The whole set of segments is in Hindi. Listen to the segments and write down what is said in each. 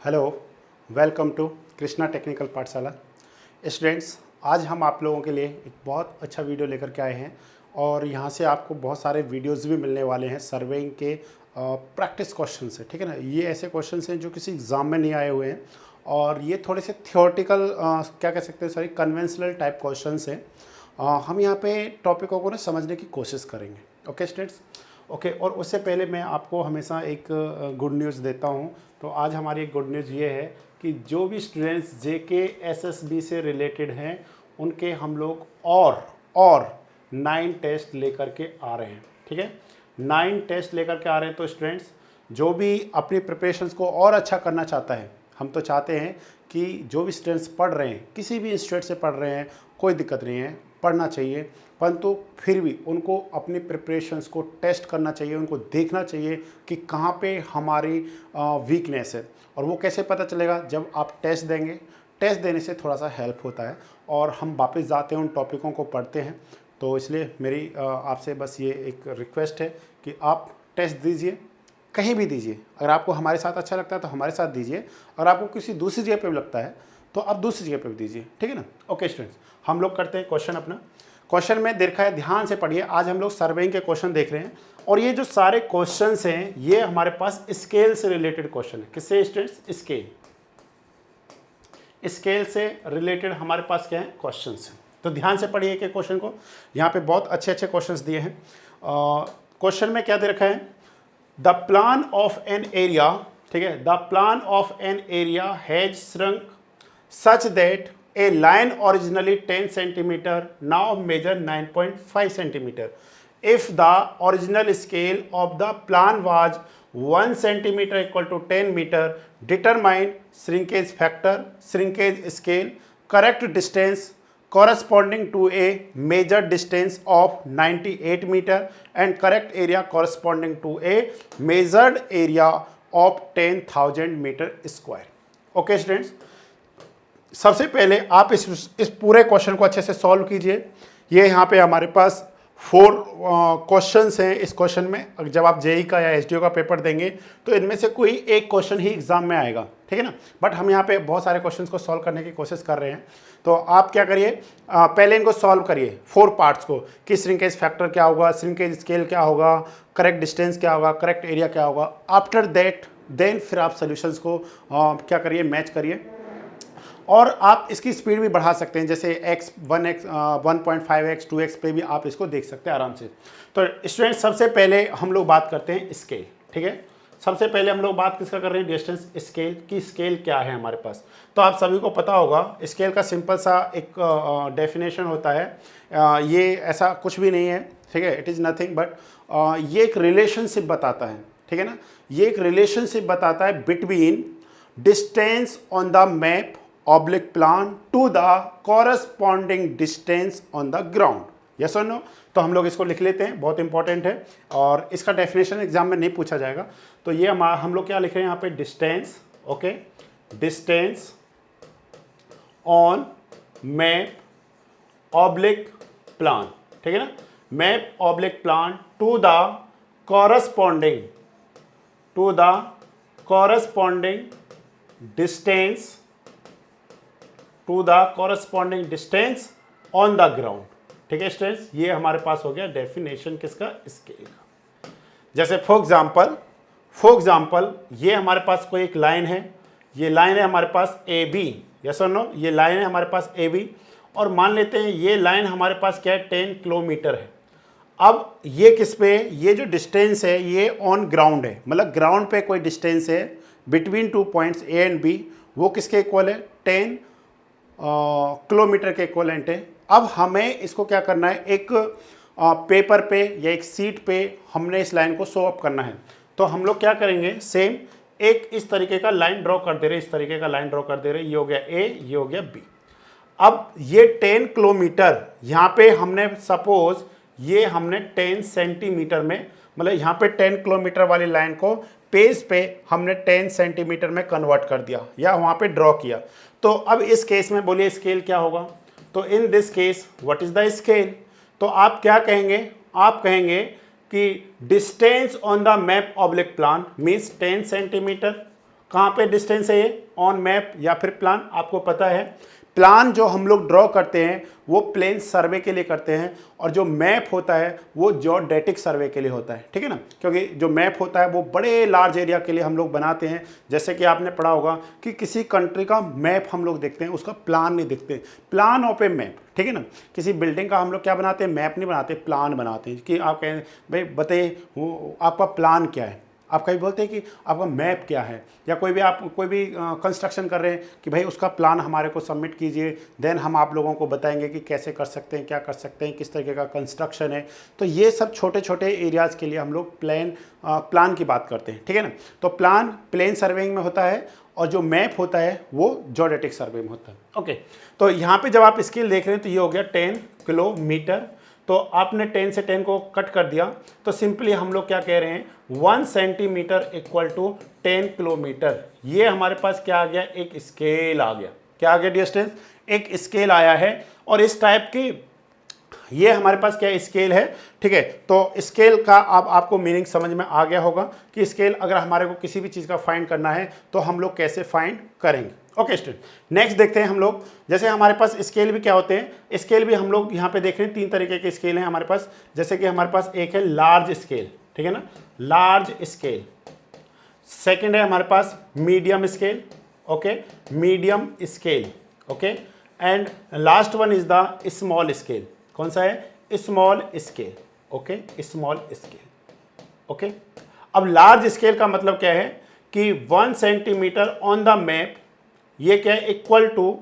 Hello, welcome to Krishna technical Pathshala. Students, आज हम आप लोगों के लिए एक बहुत अच्छा वीडियो लेकर के आए हैं और यहाँ से आपको बहुत सारे वीडियोस भी मिलने वाले हैं सर्वेइंग के प्रैक्टिस क्वेश्चन से। ठीक है ना, ये ऐसे क्वेश्चन हैं जो किसी एग्ज़ाम में नहीं आए हुए हैं और ये थोड़े से थियोरटिकल क्या कह सकते हैं, सॉरी, कन्वेंशनल टाइप क्वेश्चन हैं। हम यहाँ पे टॉपिकों को ना समझने की कोशिश करेंगे। Okay students, okay. और उससे पहले मैं आपको हमेशा एक गुड न्यूज़ देता हूँ। तो आज हमारी एक गुड न्यूज़ ये है कि जो भी स्टूडेंट्स जेके एसएसबी से रिलेटेड हैं उनके हम लोग और 9 टेस्ट लेकर के आ रहे हैं। ठीक है, 9 टेस्ट लेकर के आ रहे हैं। तो स्टूडेंट्स जो भी अपनी प्रिपरेशंस को और अच्छा करना चाहता है, हम तो चाहते हैं कि जो भी स्टूडेंट्स पढ़ रहे हैं, किसी भी इंस्टीट्यूट से पढ़ रहे हैं, कोई दिक्कत नहीं है, पढ़ना चाहिए, परंतु फिर भी उनको अपनी प्रिपरेशंस को टेस्ट करना चाहिए, उनको देखना चाहिए कि कहाँ पे हमारी वीकनेस है। और वो कैसे पता चलेगा? जब आप टेस्ट देंगे। टेस्ट देने से थोड़ा सा हेल्प होता है और हम वापस जाते हैं, उन टॉपिकों को पढ़ते हैं। तो इसलिए मेरी आपसे बस ये एक रिक्वेस्ट है कि आप टेस्ट दीजिए, कहीं भी दीजिए। अगर आपको हमारे साथ अच्छा लगता है तो हमारे साथ दीजिए, अगर आपको किसी दूसरी जगह पे भी लगता है तो आप दूसरी जगह पे भी दीजिए। ठीक है ना। ओके स्टूडेंट्स, हम लोग करते हैं क्वेश्चन अपना। क्वेश्चन में देखा है, ध्यान से पढ़िए। आज हम लोग सर्वेइंग के क्वेश्चन देख रहे हैं और ये जो सारे क्वेश्चंस हैं ये हमारे पास स्केल से रिलेटेड क्वेश्चन है। किससे स्टूडेंट्स? स्केल से रिलेटेड हमारे पास क्या है? क्वेश्चंस हैं। तो ध्यान से पढ़िए कि क्वेश्चन को, यहाँ पे बहुत अच्छे अच्छे क्वेश्चंस दिए हैं। क्वेश्चन में क्या दे रखा है? The plan of an area, ठीक है, the plan of an area has shrunk such that a line originally 10 centimeter now measure 9.5 centimeter. If the original scale of the plan was 1 centimeter equal to 10 meter, determine shrinkage factor, shrinkage scale, correct distance corresponding to a measured distance of 98 meter and correct area corresponding to a measured area of 10,000 meter square. Okay students, सबसे पहले आप इस पूरे क्वेश्चन को अच्छे से सॉल्व कीजिए। ये यहाँ पे हमारे पास 4 क्वेश्चंस हैं इस क्वेश्चन में। जब आप जेई का या एसडीओ का पेपर देंगे तो इनमें से कोई एक क्वेश्चन ही एग्जाम में आएगा। ठीक है ना, बट हम यहाँ पे बहुत सारे क्वेश्चंस को सॉल्व करने की कोशिश कर रहे हैं। तो आप क्या करिए, पहले इनको सॉल्व करिए 4 पार्ट्स को कि श्रिंकेज फैक्टर क्या होगा, श्रिंकेज स्केल क्या होगा, करेक्ट डिस्टेंस क्या होगा, करेक्ट एरिया क्या होगा। आफ्टर दैट देन फिर आप सोल्यूशंस को क्या करिए, मैच करिए। और आप इसकी स्पीड भी बढ़ा सकते हैं, जैसे x 1x 1.5x 2x पे भी आप इसको देख सकते हैं आराम से। तो स्टूडेंट सबसे पहले हम लोग बात करते हैं स्केल। ठीक है, सबसे पहले हम लोग बात किसका कर रहे हैं? डिस्टेंस स्केल की। स्केल क्या है हमारे पास? तो आप सभी को पता होगा स्केल का सिंपल सा एक डेफिनेशन होता है। ये ऐसा कुछ भी नहीं है, ठीक है, इट इज़ नथिंग बट ये एक रिलेशनशिप बताता है। ठीक है ना, ये एक रिलेशनशिप बताता है between distance on the map oblique plan to the corresponding distance on the ground. Yes और नो? तो हम लोग इसको लिख लेते हैं, बहुत इंपॉर्टेंट है और इसका डेफिनेशन एग्जाम में नहीं पूछा जाएगा। तो ये हम लोग क्या लिख रहे हैं यहाँ पे? Distance, okay, distance on map oblique plan. ठीक है ना, map oblique plan to the corresponding distance to the corresponding distance on the ground. ठीक है स्टूडेंट्स, ये हमारे पास हो गया डेफिनेशन किसका? स्केल का। जैसे फॉर एग्जाम्पल ये हमारे पास कोई एक लाइन है, ये लाइन है हमारे पास ए बी। यस और नो? ये लाइन है हमारे पास ए बी और मान लेते हैं ये लाइन हमारे पास क्या है? 10 किलोमीटर है। अब ये किस पे? ये जो डिस्टेंस है ये ऑन ग्राउंड है, मतलब ग्राउंड पे कोई डिस्टेंस है between 2 points A and B, वो किसके इक्वल है? 10 किलोमीटर के इक्वलेंट है। अब हमें इसको क्या करना है? एक पेपर पे या एक सीट पे हमने इस लाइन को शो अप करना है। तो हम लोग क्या करेंगे? सेम एक इस तरीके का लाइन ड्रॉ कर दे रहे, इस तरीके का लाइन ड्रॉ कर दे रहे। ये हो गया ए, ये हो गया बी। अब ये 10 किलोमीटर यहाँ पे हमने सपोज ये हमने 10 सेंटीमीटर में, मतलब यहाँ पे 10 किलोमीटर वाली लाइन को पेज पे हमने 10 सेंटीमीटर में कन्वर्ट कर दिया या वहाँ पे ड्रॉ किया। तो अब इस केस में बोलिए स्केल क्या होगा? तो इन this case what is the scale? तो आप क्या कहेंगे? आप कहेंगे कि distance on the map oblique plan means 10 centimetre कहाँ पे डिस्टेंस है ये? ऑन मैप या फिर प्लान, आपको पता है प्लान जो हम लोग ड्रॉ करते हैं वो प्लेन सर्वे के लिए करते हैं, और जो मैप होता है वो जियोडेटिक सर्वे के लिए होता है, ठीक है ना। क्योंकि जो मैप होता है वो बड़े लार्ज एरिया के लिए हम लोग बनाते हैं। जैसे कि आपने पढ़ा होगा कि किसी कंट्री का मैप हम लोग देखते हैं, उसका प्लान नहीं देखते, प्लान ऑफ ए मैप, ठीक है ना। किसी बिल्डिंग का हम लोग क्या बनाते हैं? मैप नहीं बनाते, प्लान बनाते हैं। कि आप कहें भाई बताइए वो आपका प्लान क्या है, आप कभी बोलते हैं कि आपका मैप क्या है, या कोई भी कंस्ट्रक्शन कर रहे हैं कि भाई उसका प्लान हमारे को सबमिट कीजिए, देन हम आप लोगों को बताएंगे कि कैसे कर सकते हैं, क्या कर सकते हैं, किस तरीके का कंस्ट्रक्शन है। तो ये सब छोटे छोटे एरियाज़ के लिए हम लोग प्लान की बात करते हैं, ठीक है ना। तो प्लान प्लेन सर्वेइंग में होता है, और जो मैप होता है वो जियोडेटिक सर्वे में होता है। ओके, तो यहाँ पे जब आप स्केल देख रहे हैं तो ये हो गया 10 किलोमीटर। तो आपने 10 से 10 को कट कर दिया, तो सिंपली हम लोग क्या कह रहे हैं, 1 सेंटीमीटर इक्वल टू 10 किलोमीटर। ये हमारे पास क्या आ गया? एक स्केल आ गया। क्या आ गया डिस्टेंस? एक स्केल आया है। और इस टाइप के ये हमारे पास क्या स्केल है, ठीक है। तो स्केल का अब आपको मीनिंग समझ में आ गया होगा कि स्केल अगर हमारे को किसी भी चीज़ का फाइंड करना है तो हम लोग कैसे फाइंड करेंगे। ओके स्टूडेंट, नेक्स्ट देखते हैं हम लोग। जैसे हमारे पास स्केल भी क्या होते हैं, स्केल भी हम लोग यहाँ पे देख रहे हैं 3 तरीके के स्केल हैं हमारे पास। जैसे कि हमारे पास एक है लार्ज स्केल, ठीक है ना, लार्ज स्केल। सेकेंड है हमारे पास medium scale, okay, medium scale, okay, and last one is the small scale. कौन सा है? Small scale, okay, small scale, okay. अब लार्ज स्केल का मतलब क्या है कि 1 सेंटीमीटर ऑन द मैप, ये क्या है? इक्वल टू,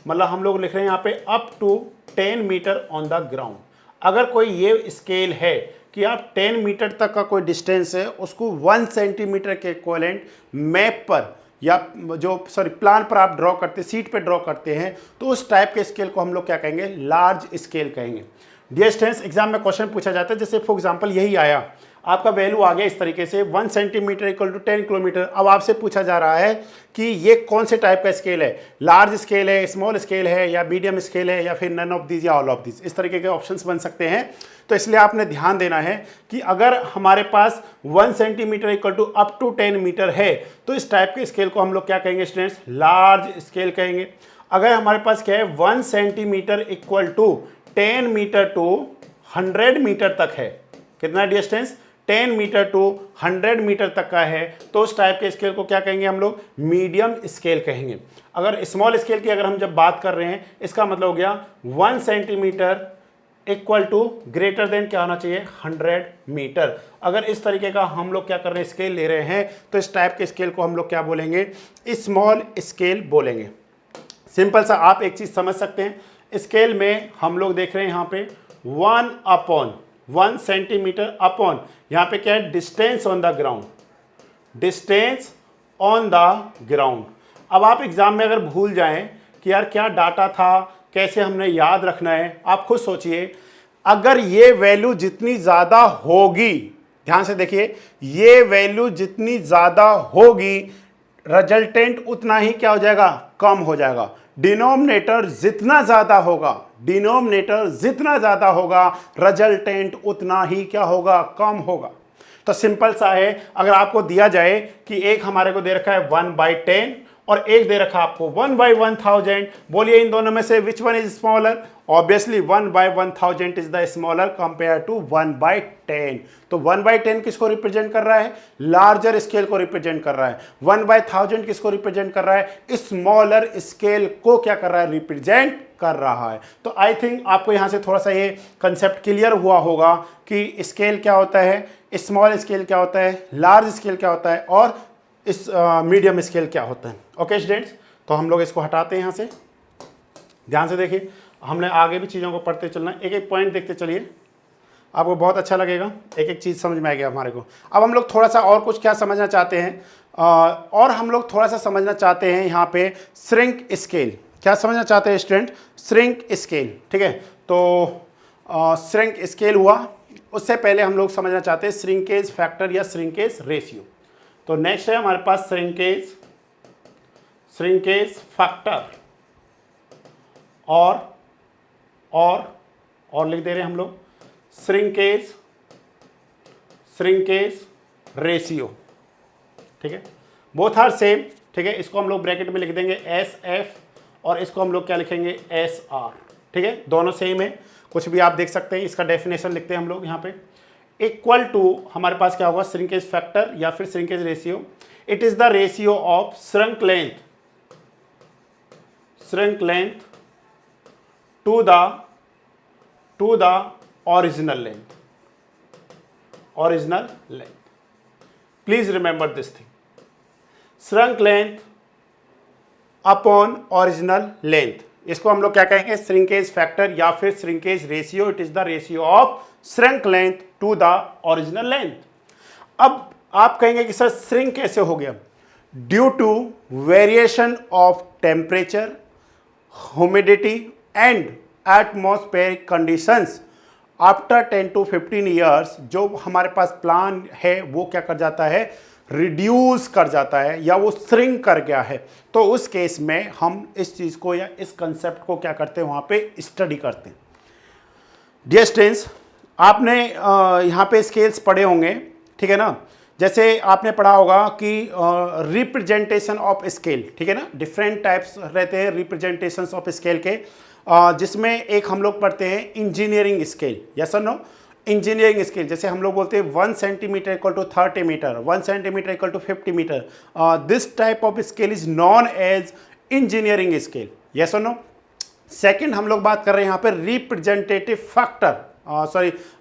मतलब हम लोग लिख रहे हैं यहाँ पे up to 10 metre on the ground. अगर कोई ये स्केल है कि आप 10 मीटर तक का कोई डिस्टेंस है उसको 1 सेंटीमीटर के इक्विवेलेंट मैप पर या प्लान पर आप ड्रॉ करते, सीट पे ड्रॉ करते हैं, तो उस टाइप के स्केल को हम लोग क्या कहेंगे? लार्ज स्केल कहेंगे। डियर स्टूडेंट्स, एग्जाम में क्वेश्चन पूछा जाता है, जैसे फॉर एग्जांपल यही आया, आपका वैल्यू आ गया इस तरीके से 1 सेंटीमीटर इक्वल टू 10 किलोमीटर। अब आपसे पूछा जा रहा है कि ये कौन से टाइप का स्केल है, लार्ज स्केल है, स्मॉल स्केल है, या मीडियम स्केल है, या फिर नन ऑफ दीज या ऑल ऑफ दीज। इस तरीके के ऑप्शंस बन सकते हैं। तो इसलिए आपने ध्यान देना है कि अगर हमारे पास 1 centimetre equal to up to 10 metre है तो इस टाइप के स्केल को हम लोग क्या कहेंगे स्टूडेंट्स? लार्ज स्केल कहेंगे। अगर हमारे पास क्या है 1 centimetre equal to 10 metre to 100 metre तक है, कितना डिस्टेंस? 10 मीटर टू 100 मीटर तक का है, तो उस टाइप के स्केल को क्या कहेंगे हम लोग? मीडियम स्केल कहेंगे। अगर स्मॉल स्केल की अगर हम जब बात कर रहे हैं, इसका मतलब हो गया 1 centimetre equal to greater than क्या होना चाहिए? 100 मीटर। अगर इस तरीके का हम लोग क्या कर रहे हैं, स्केल ले रहे हैं, तो इस टाइप के स्केल को हम लोग क्या बोलेंगे? स्मॉल स्केल बोलेंगे। सिंपल सा आप एक चीज समझ सकते हैं, स्केल में हम लोग देख रहे हैं यहाँ पे 1 सेंटीमीटर अपॉन, यहाँ पे क्या है? Distance on the ground, distance on the ground. अब आप एग्जाम में अगर भूल जाएं कि यार क्या डाटा था, कैसे हमने याद रखना है, आप खुद सोचिए। अगर ये वैल्यू जितनी ज़्यादा होगी, ध्यान से देखिए, ये वैल्यू जितनी ज़्यादा होगी रिजल्टेंट उतना ही क्या हो जाएगा? कम हो जाएगा। डिनोमिनेटर जितना ज़्यादा होगा, डिनोमिनेटर जितना ज़्यादा होगा, रिजल्टेंट उतना ही क्या होगा? कम होगा। तो सिंपल सा है, अगर आपको दिया जाए कि एक हमारे को दे रखा है 1/10 और एक दे रखा आपको 1/1000, बोलिए इन दोनों में से which one is smaller? Obviously 1/1000 is the smaller compare to 1/10। तो 1/10 किसको रिप्रेजेंट कर रहा है? लार्जर स्केल को रिप्रेजेंट कर रहा है। 1/1000 किसको रिप्रेजेंट कर रहा है? स्मॉलर स्केल को क्या कर रहा है? रिप्रेजेंट कर रहा है। तो आई थिंक आपको यहां से थोड़ा सा ये कंसेप्ट क्लियर हुआ होगा कि स्केल क्या होता है, स्मॉल स्केल क्या होता है, लार्ज स्केल क्या होता है, और इस मीडियम स्केल क्या होता है। ओके स्टूडेंट्स, तो हम लोग इसको हटाते हैं यहाँ से। ध्यान से देखिए, हमने आगे भी चीज़ों को पढ़ते चलना, एक एक पॉइंट देखते चलिए, आपको बहुत अच्छा लगेगा, एक एक चीज़ समझ में आ गया हमारे को। अब हम लोग थोड़ा सा और कुछ क्या समझना चाहते हैं, और हम लोग थोड़ा सा समझना चाहते हैं यहाँ पे श्रिंक स्केल। क्या समझना चाहते हैं स्टूडेंट? श्रिंक स्केल, ठीक है। तो श्रिंक स्केल हुआ, उससे पहले हम लोग समझना चाहते हैं श्रिंकेज फैक्टर या श्रिंकेज रेशियो। तो नेक्स्ट है हमारे पास श्रिंकेज फैक्टर और लिख दे रहे हैं हम लोग श्रिंकेज रेशियो, ठीक है। बोथ आर सेम, ठीक है, इसको हम लोग ब्रैकेट में लिख देंगे SF और इसको हम लोग क्या लिखेंगे SR। ठीक है, दोनों सेम है, कुछ भी आप देख सकते हैं। इसका डेफिनेशन लिखते हैं हम लोग यहाँ पे, इक्वल टू हमारे पास क्या होगा श्रिंकेज फैक्टर या फिर shrinkage ratio. It is the ratio of shrunk length to the original length. Please remember this thing, shrunk length upon original length, इसको हम लोग क्या कहेंगे श्रिंकेज फैक्टर या फिर shrinkage ratio. It is the ratio of shrunk length to the original length. अब आप कहेंगे कि सर श्रिंक कैसे हो गया? Due to variation of temperature, humidity and atmospheric conditions after 10 to 15 years, जो हमारे पास प्लान है वो क्या कर जाता है, रिड्यूस कर जाता है या वो श्रिंक कर गया है। तो उस केस में हम इस चीज़ को या इस कंसेप्ट को क्या करते हैं, वहाँ पे स्टडी करते हैं। डियर स्टूडेंट्स, आपने यहाँ पे स्केल्स पढ़े होंगे, ठीक है ना। जैसे आपने पढ़ा होगा कि रिप्रेजेंटेशन ऑफ स्केल, ठीक है ना, डिफरेंट टाइप्स रहते हैं रिप्रेजेंटेशन ऑफ स्केल के, जिसमें एक हम लोग पढ़ते हैं इंजीनियरिंग स्केल। यस और नो? इंजीनियरिंग स्केल जैसे हम लोग बोलते हैं 1 centimetre equal to 30 metre, 1 centimetre equal to 50 metre. This type of scale is known as engineering scale. Yes और नो? सेकेंड हम लोग बात कर रहे हैं यहाँ पे रिप्रेजेंटेटिव फैक्टर,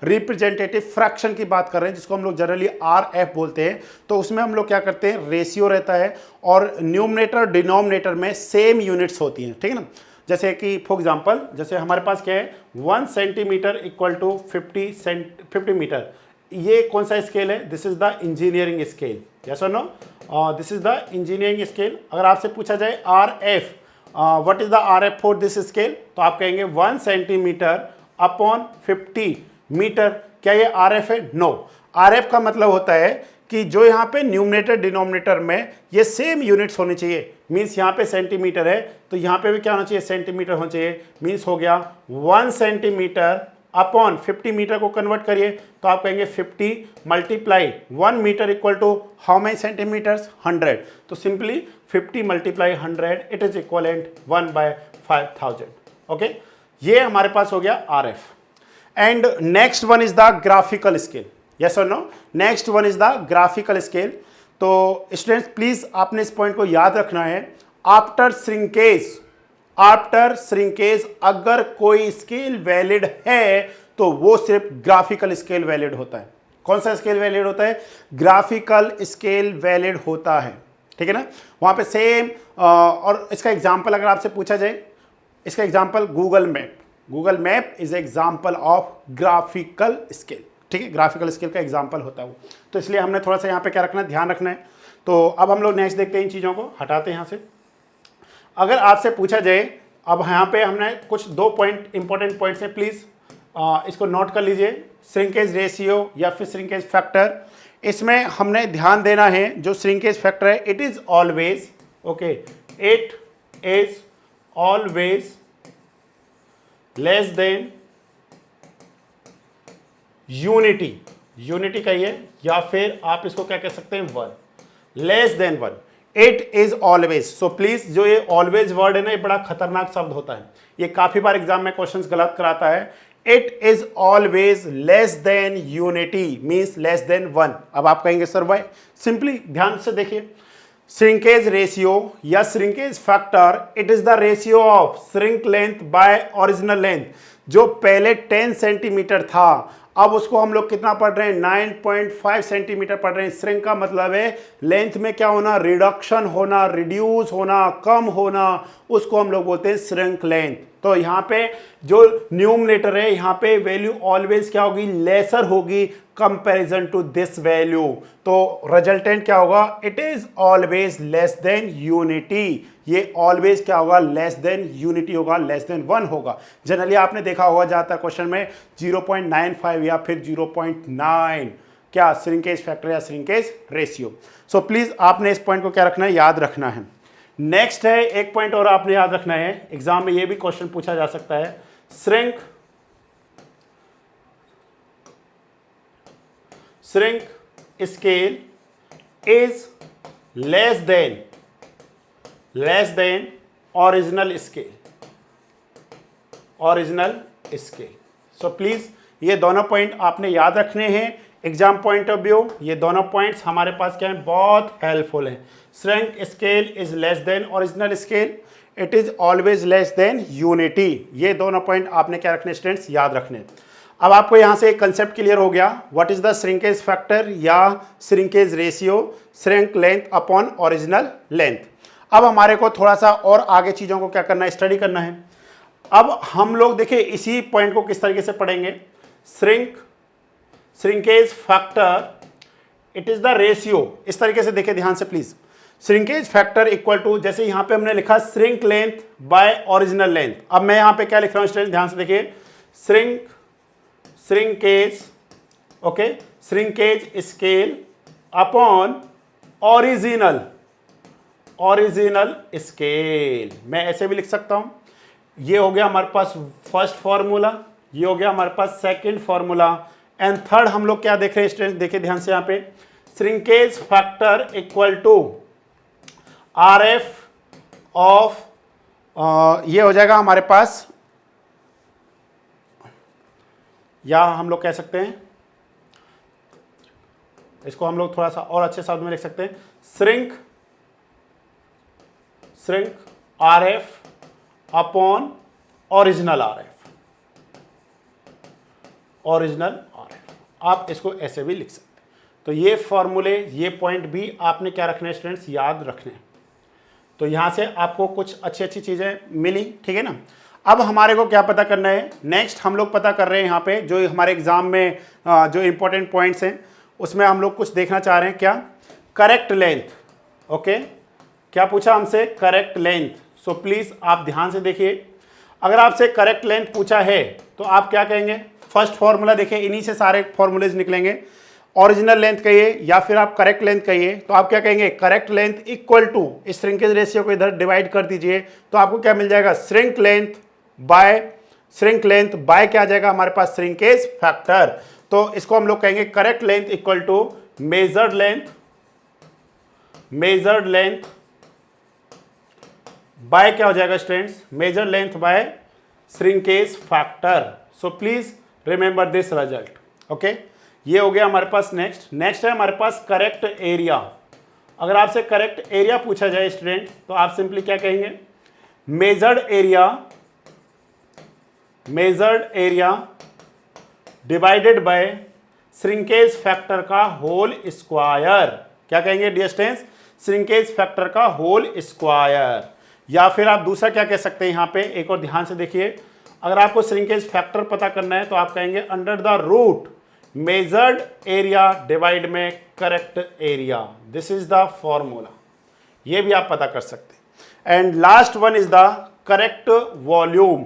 रिप्रेजेंटेटिव फ्रैक्शन की बात कर रहे हैं, जिसको हम लोग जनरली RF बोलते हैं। तो उसमें हम लोग क्या करते हैं, रेशियो रहता है और न्यूमरेटर डिनोमिनेटर में सेम यूनिट्स होती हैं, ठीक है ना। जैसे कि फॉर एग्जांपल, जैसे हमारे पास क्या है 1 सेंटीमीटर इक्वल टू 50 मीटर, ये कौन सा स्केल है? This is the engineering scale. Yes और no? This is the engineering scale. अगर आपसे पूछा जाए RF, what is the RF for this scale, तो आप कहेंगे 1 सेंटीमीटर अपॉन 50 मीटर। क्या ये RF है? नो। RF का मतलब होता है कि जो यहाँ पे न्यूमरेटर डिनोमिनेटर में ये सेम यूनिट्स होने चाहिए। मीन्स यहाँ पे सेंटीमीटर है तो यहाँ पे भी क्या होना चाहिए, सेंटीमीटर होना चाहिए। मीन्स हो गया 1 सेंटीमीटर अपॉन 50 मीटर को कन्वर्ट करिए तो आप कहेंगे 50 multiply 1 metre equal to how many centimetres, 100। तो simply 50 multiply 100 it is equivalent 1/5000। Okay, ये हमारे पास हो गया RF। And next one is the graphical scale. Yes और no? Next one is the graphical scale. तो स्टूडेंट्स प्लीज आपने इस पॉइंट को याद रखना है, आफ्टर श्रिंकेज अगर कोई स्केल वैलिड है तो वो सिर्फ ग्राफिकल स्केल वैलिड होता है। कौन सा स्केल वैलिड होता है? ग्राफिकल स्केल वैलिड होता है, ठीक है ना। वहां पे सेम और इसका एग्जांपल अगर आपसे पूछा जाए, इसका example Google map is example of graphical scale, ठीक है। ग्राफिकल स्केल का एग्जांपल होता है वो। तो इसलिए हमने थोड़ा सा यहाँ पे क्या रखना है, ध्यान रखना है। तो अब हम लोग नेक्स्ट देखते हैं, इन चीज़ों को हटाते हैं यहाँ से। अगर आपसे पूछा जाए, अब यहाँ पे हमने कुछ 2 पॉइंट इंपॉर्टेंट पॉइंट्स हैं, प्लीज़ इसको नोट कर लीजिए। श्रिंकेज रेशियो या फिर श्रिंकेज फैक्टर, इसमें हमने ध्यान देना है जो श्रिंकेज फैक्टर है, it is always less than unity कहिए या फिर आप इसको क्या कह सकते हैं, 1, less than 1। It is always. So please, जो ये ऑलवेज वर्ड है ना, ये बड़ा खतरनाक शब्द होता है, ये काफी बार एग्जाम में क्वेश्चंस गलत कराता है। It is always less than unity means less than 1। अब आप कहेंगे सर वाई? सिंपली ध्यान से देखिए, श्रिंकेज रेशियो या shrinkage factor, it is the ratio of shrink length by original length. जो पहले 10 सेंटीमीटर था, अब उसको हम लोग कितना पढ़ रहे हैं, 9.5 सेंटीमीटर पढ़ रहे हैं। श्रिंक का मतलब है लेंथ में क्या होना, रिडक्शन होना, रिड्यूस होना, कम होना, उसको हम लोग बोलते हैं श्रिंक लेंथ। तो यहाँ पे जो न्यूमरेटर है, यहाँ पे वैल्यू ऑलवेज क्या होगी, लेसर होगी कंपैरिजन टू दिस वैल्यू। तो रिजल्टेंट क्या होगा, it is always less than unity. ये ऑलवेज क्या होगा, लेस देन यूनिटी होगा, लेस देन 1 होगा। जनरली आपने देखा होगा जाता क्वेश्चन में 0.95 या फिर 0.9 क्या श्रिंकेज फैक्टर या श्रिंकेज रेशियो। सो प्लीज आपने इस पॉइंट को क्या रखना है, याद रखना है। नेक्स्ट है एक पॉइंट और आपने याद रखना है, एग्जाम में ये भी क्वेश्चन पूछा जा सकता है, shrink scale is less than less than original scale, original scale. So please ये दोनों पॉइंट आपने याद रखने हैं एग्जाम पॉइंट ऑफ व्यू। ये दोनों पॉइंट्स हमारे पास क्या है, बहुत हेल्पफुल हैं। Shrink scale is less than original scale, it is always less than unity. ये दोनों पॉइंट आपने क्या रखने स्टूडेंट्स, याद रखने। अब आपको यहां से एक कंसेप्ट क्लियर हो गया, what is the shrinkage factor या shrinkage ratio, shrink length upon original length. अब हमारे को थोड़ा सा और आगे चीजों को क्या करना है, स्टडी करना है। अब हम लोग देखिए इसी पॉइंट को किस तरीके से पढ़ेंगे, shrinkage factor it is the ratio. इस तरीके से देखिए ध्यान से please, shrinkage factor equal to, जैसे यहां पे हमने लिखा shrink length by original length. अब मैं यहां पे क्या लिख रहा हूं स्टूडेंट, ध्यान से देखिए, shrinkage, okay, shrinkage scale upon original scale. मैं ऐसे भी लिख सकता हूं, ये हो गया हमारे पास फर्स्ट फॉर्मूला, ये हो गया हमारे पास सेकंड फॉर्मूला, एंड थर्ड हम लोग क्या देख रहे हैं स्टूडेंट, देखिए ध्यान से यहां पे, shrinkage factor equal to RF of, ये हो जाएगा हमारे पास, या हम लोग कह सकते हैं इसको हम लोग थोड़ा सा और अच्छे शब्द में लिख सकते हैं, shrink RF upon original RF। आप इसको ऐसे भी लिख सकते हैं। तो ये फॉर्मूले, ये पॉइंट भी आपने क्या रखने स्टूडेंट्स, याद रखने। तो यहां से आपको कुछ अच्छी अच्छी चीजें मिली, ठीक है ना। अब हमारे को क्या पता करना है, नेक्स्ट हम लोग पता कर रहे हैं यहाँ पे जो हमारे एग्जाम में जो इंपॉर्टेंट पॉइंट्स हैं उसमें हम लोग कुछ देखना चाह रहे हैं, क्या, करेक्ट लेंथ। ओके, क्या पूछा हमसे, करेक्ट लेंथ। सो प्लीज आप ध्यान से देखिए, अगर आपसे करेक्ट लेंथ पूछा है तो आप क्या कहेंगे, फर्स्ट फॉर्मूला देखिए, इन्हीं से सारे फॉर्मूलेज निकलेंगे। ओरिजिनल लेंथ कहिए या फिर आप करेक्ट लेंथ कहिए, तो आप क्या कहेंगे, करेक्ट लेंथ इक्वल टू, इस श्रिंकेज रेशियो को इधर डिवाइड कर दीजिए तो आपको क्या मिल जाएगा, श्रिंक लेंथ बाय क्या आ जाएगा हमारे पास, श्रिंकेज फैक्टर। तो इसको हम लोग कहेंगे correct length equal to measured length by क्या हो जाएगा students, measured length by shrinkage factor. So please remember this result. Okay, ये हो गया हमारे पास। नेक्स्ट है हमारे पास करेक्ट एरिया। अगर आपसे करेक्ट एरिया पूछा जाए स्टूडेंट तो आप सिंपली क्या कहेंगे, measured area divided by shrinkage factor का होल स्क्वायर। क्या कहेंगे डियर स्टूडेंट्स, श्रिंकेज फैक्टर का होल स्क्वायर। या फिर आप दूसरा क्या कह सकते हैं, यहां पे एक और ध्यान से देखिए, अगर आपको श्रिंकेज फैक्टर पता करना है तो आप कहेंगे under the root measured area divide में correct area. This is the formula, ये भी आप पता कर सकते हैं। And last one is the correct volume.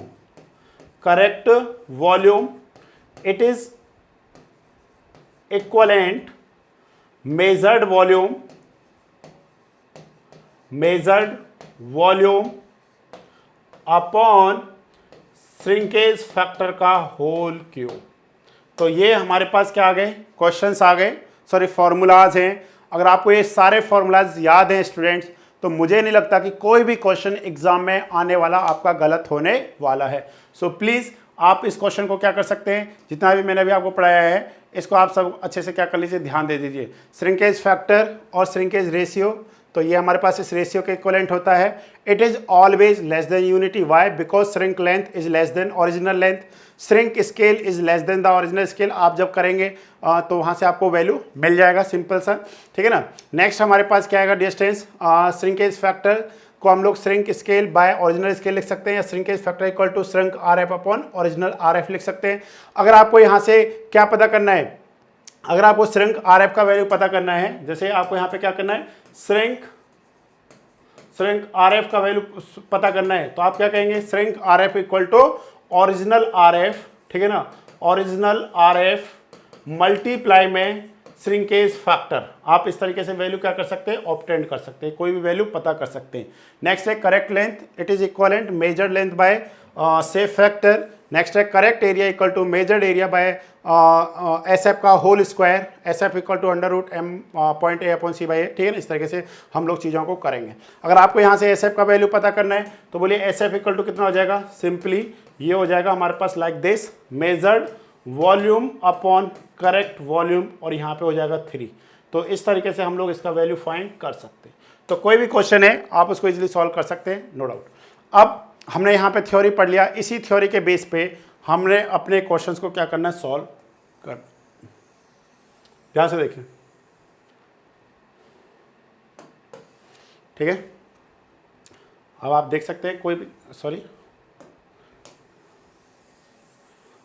It is equivalent measured volume upon shrinkage factor का होल क्यूब। तो ये हमारे पास क्या आ गए, क्वेश्चंस आ गए, सॉरी फॉर्मूलाज हैं। अगर आपको ये सारे फॉर्मूलाज याद हैं स्टूडेंट्स तो मुझे नहीं लगता कि कोई भी क्वेश्चन एग्जाम में आने वाला आपका गलत होने वाला है। सो प्लीज़ आप इस क्वेश्चन को क्या कर सकते हैं, जितना भी मैंने अभी आपको पढ़ाया है इसको आप सब अच्छे से क्या कर लीजिए, ध्यान दे दीजिए। श्रिंकेज फैक्टर और श्रिंकेज रेशियो, तो ये हमारे पास इस रेशियो के इक्विवेलेंट होता है। It is always less than unity, why, because shrink length is less than original length, shrink scale is less than the original scale. आप जब करेंगे तो वहाँ से आपको वैल्यू मिल जाएगा, सिंपल सा, ठीक है ना। नेक्स्ट हमारे पास क्या आएगा डिस्टेंस, श्रिंकेज फैक्टर को हम लोग shrink scale by original scale लिख सकते हैं, या shrinkage factor equal to shrink RF upon original RF लिख सकते हैं। अगर आपको यहाँ से क्या पता करना है, अगर आपको श्रिंक RF का वैल्यू पता करना है, जैसे आपको यहाँ पे क्या करना है, श्रिंक RF का वैल्यू पता करना है, तो आप क्या कहेंगे, shrink RF equal to original RF, ठीक है ना, ओरिजिनल RF मल्टीप्लाई में श्रिंकेज फैक्टर। आप इस तरीके से वैल्यू क्या कर सकते हैं, ऑब्टेन कर सकते हैं, कोई भी वैल्यू पता कर सकते हैं। नेक्स्ट है correct length, it is equivalent measured length by safe factor, next है correct area equal to measured area by S F का whole square, S F equal to under root M point A upon C by A, ठीक है ना। इस तरीके से हम लोग चीज़ों को करेंगे। अगर आपको यहाँ से एस एफ का वैल्यू पता करना है तो बोलिए एस एफ इक्वल टू कितना हो जाएगा, सिंपली ये हो जाएगा हमारे पास like this, measured volume upon correct volume, और यहाँ पे हो जाएगा 3। तो इस तरीके से हम लोग इसका वैल्यू फाइंड कर सकते हैं। तो कोई भी क्वेश्चन है आप उसको इजीली सॉल्व कर सकते हैं, नो डाउट। अब हमने यहाँ पे थ्योरी पढ़ लिया, इसी थ्योरी के बेस पे हमने अपने क्वेश्चंस को क्या करना है, सॉल्व कर। ध्यान से देखिए, ठीक है। अब आप देख सकते हैं कोई भी, सॉरी,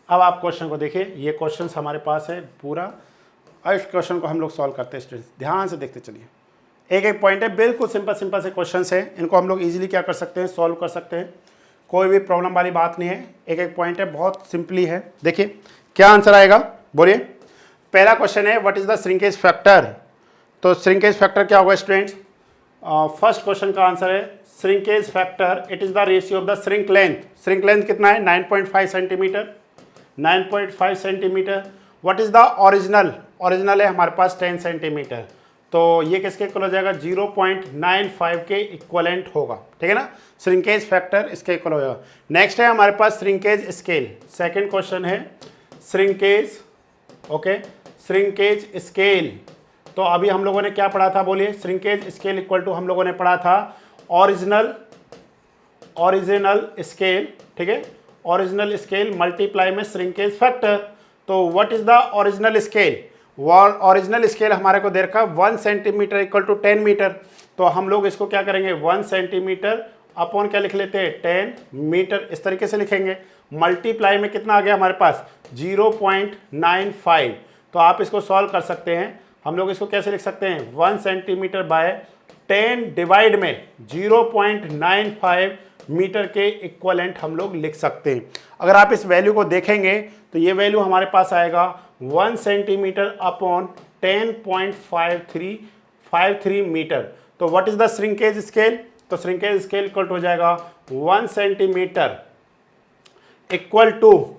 अब आप क्वेश्चन को देखिए, ये क्वेश्चंस हमारे पास है पूरा, और इस क्वेश्चन को हम लोग सॉल्व करते हैं स्टूडेंट्स। ध्यान से देखते चलिए, एक एक पॉइंट है, बिल्कुल सिंपल सिंपल से क्वेश्चंस है, इनको हम लोग इजीली क्या कर सकते हैं, सॉल्व कर सकते हैं। कोई भी प्रॉब्लम वाली बात नहीं है, एक एक पॉइंट है, बहुत सिंपली है। देखिए क्या आंसर आएगा, बोलिए। पहला क्वेश्चन है what is the shrinkage factor. तो श्रिंकेज फैक्टर क्या होगा स्टूडेंट्स, फर्स्ट क्वेश्चन का आंसर है shrinkage factor, it is the ratio of the shrink length. Shrink length कितना है, 9.5 centimetre, 9.5 centimetre. What is the original, original है हमारे पास 10 सेंटीमीटर, तो ये किसके इक्वल हो जाएगा, 0.95 के इक्वलेंट होगा, ठीक है ना। श्रिंकेज फैक्टर इसके इक्वल हो जाएगा। नेक्स्ट है हमारे पास श्रिंकेज स्केल, सेकंड क्वेश्चन है श्रिंकेज, ओके, श्रिंकेज स्केल। तो अभी हम लोगों ने क्या पढ़ा था, बोलिए। श्रिंकेज स्केल इक्वल टू हम लोगों ने पढ़ा था ओरिजिनल, ओरिजिनल स्केल, ठीक है, ओरिजिनल स्केल मल्टीप्लाई में श्रिंकेज फैक्टर। तो what is the original scale, original scale हमारे को दे रखा 1 सेंटीमीटर इक्वल टू 10 मीटर। तो हम लोग इसको क्या करेंगे, 1 सेंटीमीटर अपॉन क्या लिख लेते हैं, 10 मीटर, इस तरीके से लिखेंगे। मल्टीप्लाई में कितना आ गया हमारे पास, 0.95। तो आप इसको सॉल्व कर सकते हैं। हम लोग इसको कैसे लिख सकते हैं, 1 सेंटीमीटर बाय 10 डिवाइड में 0.95 मीटर के इक्वलेंट हम लोग लिख सकते हैं। अगर आप इस वैल्यू को देखेंगे तो ये वैल्यू हमारे पास आएगा 1 सेंटीमीटर अपॉन 10.53 मीटर। तो what is the shrinkage scale, तो श्रिंकेज स्केल इक्वल हो जाएगा 1 सेंटीमीटर इक्वल टू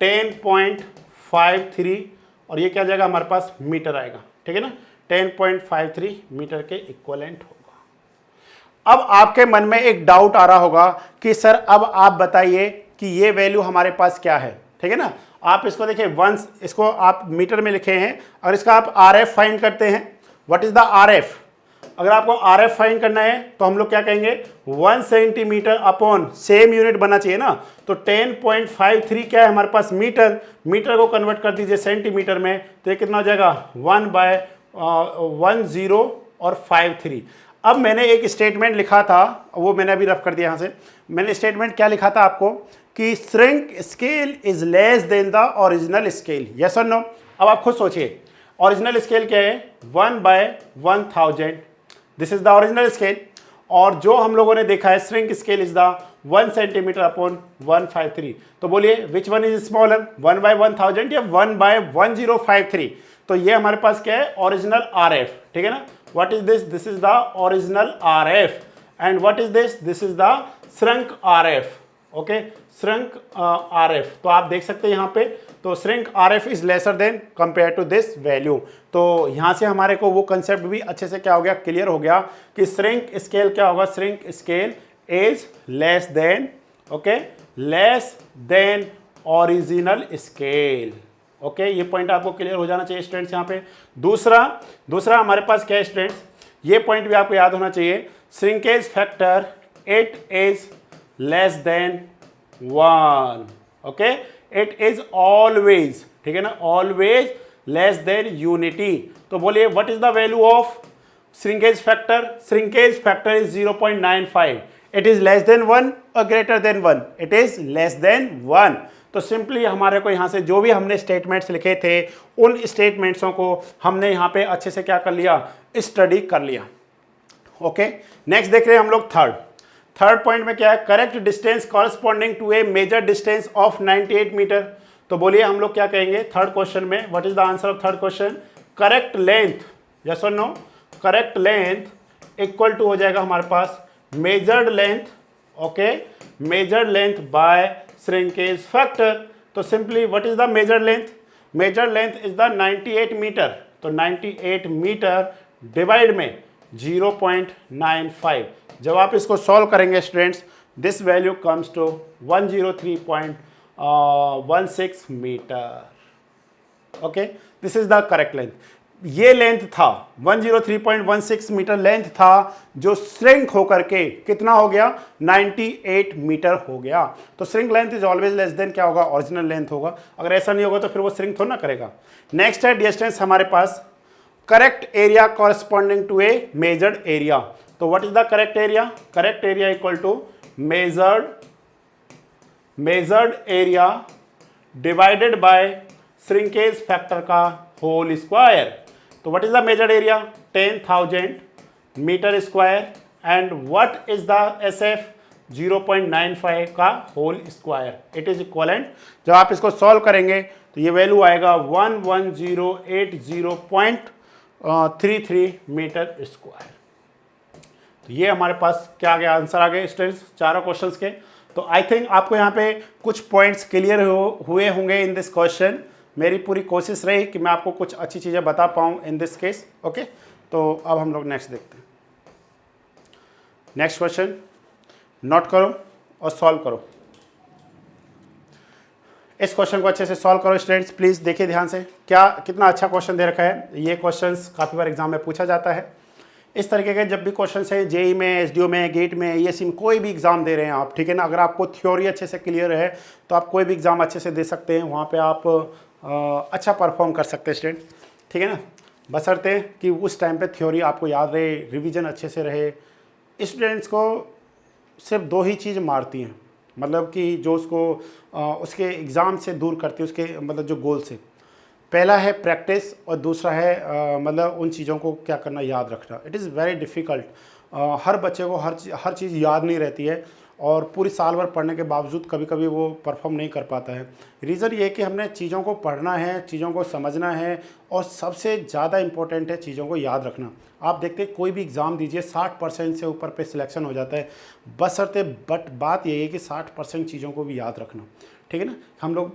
10.53, और ये क्या जाएगा हमारे पास, मीटर आएगा, ठीक है ना। 10.53 मीटर के इक्वलेंट होगा। अब आपके मन में एक डाउट आ रहा होगा कि सर अब आप बताइए कि ये वैल्यू हमारे पास क्या है, ठीक है ना। आप इसको देखिए, 1, इसको आप मीटर में लिखे हैं, और इसका आप RF फाइंड करते हैं। व्हाट इज द RF, अगर आपको RF फाइंड करना है तो हम लोग क्या कहेंगे, 1 सेंटीमीटर अपॉन, सेम यूनिट बना चाहिए ना, तो 10.53 क्या है हमारे पास, मीटर, मीटर को कन्वर्ट कर दीजिए सेंटीमीटर में, तो ये कितना हो जाएगा, 1/1053। अब मैंने एक स्टेटमेंट लिखा था, वो मैंने अभी रफ कर दिया यहाँ से। मैंने स्टेटमेंट क्या लिखा था आपको, कि shrink scale is less than the original scale, yes और नो। अब आप खुद सोचिए, ओरिजिनल स्केल क्या है, 1/1000, this is the original scale. और जो हम लोगों ने देखा है shrink scale is the 1 centimetre upon 153। तो बोलिए विच वन इज स्मॉलर, 1/1000 या 1/1053। तो ये हमारे पास क्या है, ओरिजिनल RF, ठीक है ना। What is this, this is the original RF, and what is this, this is the shrink RF, okay, shrink RF। तो आप देख सकते हैं यहाँ पे, तो shrink RF is lesser than compare to this value. तो यहाँ से हमारे को वो कंसेप्ट भी अच्छे से क्या हो गया, क्लियर हो गया कि श्रिंक स्केल क्या होगा, shrink scale is less then, okay, less than original scale, okay. ये पॉइंट आपको क्लियर हो जाना चाहिए स्टूडेंट्स यहाँ पे। दूसरा हमारे पास क्या है स्टूडेंट्स, ये पॉइंट भी आपको याद होना चाहिए, shrinkage factor it is less then 1, okay, it is always, ठीक है ना, ऑलवेज लेस देन यूनिटी। तो बोलिए what is the value of shrinkage factor, shrinkage factor is 0.95, it is less then 1 और greater than 1, it is less then 1। तो सिंपली हमारे को यहाँ से जो भी हमने स्टेटमेंट्स लिखे थे उन स्टेटमेंट्सों को हमने यहाँ पे अच्छे से क्या कर लिया, स्टडी कर लिया, ओके। नेक्स्ट देख रहे हैं हम लोग थर्ड पॉइंट में क्या है, correct distance corresponding to a measure distance of 98 metre. तो बोलिए हम लोग क्या कहेंगे थर्ड क्वेश्चन में, what is the answer of third question, correct length, yes और no, correct length equal to हो जाएगा हमारे पास measured length, okay, measured length by shrinkage factor. तो simply what is the measured length? Measured length is the 98 metre. तो 98 मीटर डिवाइड में 0.95। जब आप इसको सॉल्व करेंगे students, this value comes to 103.16 metre. Okay, this is the correct length. ये लेंथ था 103.16 मीटर लेंथ था, जो श्रिंक होकर के कितना हो गया? 98 मीटर हो गया। तो shrink length is always less then क्या होगा? ओरिजिनल लेंथ होगा। अगर ऐसा नहीं होगा तो फिर वो श्रिंक थोड़ा ना करेगा। नेक्स्ट है डिस्टेंस हमारे पास, correct area corresponding to a measured area. तो what is the correct area? Correct area equal to measured area divided by shrinkage factor का होल स्क्वायर। तो what is the measured area? 10,000 metre square and what is the SF? 0.95 का whole square. It is equivalent. जब आप इसको सॉल्व करेंगे तो ये वैल्यू आएगा 11080.33 मीटर स्क्वायर। तो ये हमारे पास क्या आ गया? आंसर आ गए स्टूडेंट्स चारों क्वेश्चंस के। तो आई थिंक आपको यहाँ पे कुछ पॉइंट्स क्लियर हुए होंगे इन दिस क्वेश्चन। मेरी पूरी कोशिश रही कि मैं आपको कुछ अच्छी चीज़ें बता पाऊँ इन दिस केस। ओके, तो अब हम लोग नेक्स्ट देखते हैं। नेक्स्ट क्वेश्चन नोट करो और सॉल्व करो। इस क्वेश्चन को अच्छे से सॉल्व करो स्टूडेंट्स, प्लीज़ देखिए ध्यान से। क्या कितना अच्छा क्वेश्चन दे रखा है। ये क्वेश्चंस काफ़ी बार एग्जाम में पूछा जाता है। इस तरीके के जब भी क्वेश्चन है जेई में, SDO में, गेट में, ESE में, कोई भी एग्ज़ाम दे रहे हैं आप, ठीक है ना, अगर आपको थ्योरी अच्छे से क्लियर है तो आप कोई भी एग्ज़ाम अच्छे से दे सकते हैं। वहाँ पे आप अच्छा परफॉर्म कर सकते हैं स्टूडेंट, ठीक है ना, बशर्ते कि उस टाइम पे थ्योरी आपको याद रहे, रिवीजन अच्छे से रहे। स्टूडेंट्स को सिर्फ दो ही चीज़ मारती हैं, मतलब कि जो उसको उसके एग्ज़ाम से दूर करती है, उसके मतलब जो गोल से। पहला है प्रैक्टिस और दूसरा है मतलब उन चीज़ों को क्या करना, याद रखना। It is very difficult. हर बच्चे को हर चीज़ याद नहीं रहती है और पूरी साल भर पढ़ने के बावजूद कभी कभी वो परफॉर्म नहीं कर पाता है। रीज़न ये है कि हमने चीज़ों को पढ़ना है, चीज़ों को समझना है और सबसे ज़्यादा इम्पोर्टेंट है चीज़ों को याद रखना। आप देखते हैं कोई भी एग्ज़ाम दीजिए 60% से ऊपर पे सिलेक्शन हो जाता है, बशर्ते बट बात यही है कि 60% चीज़ों को भी याद रखना, ठीक है ना। हम लोग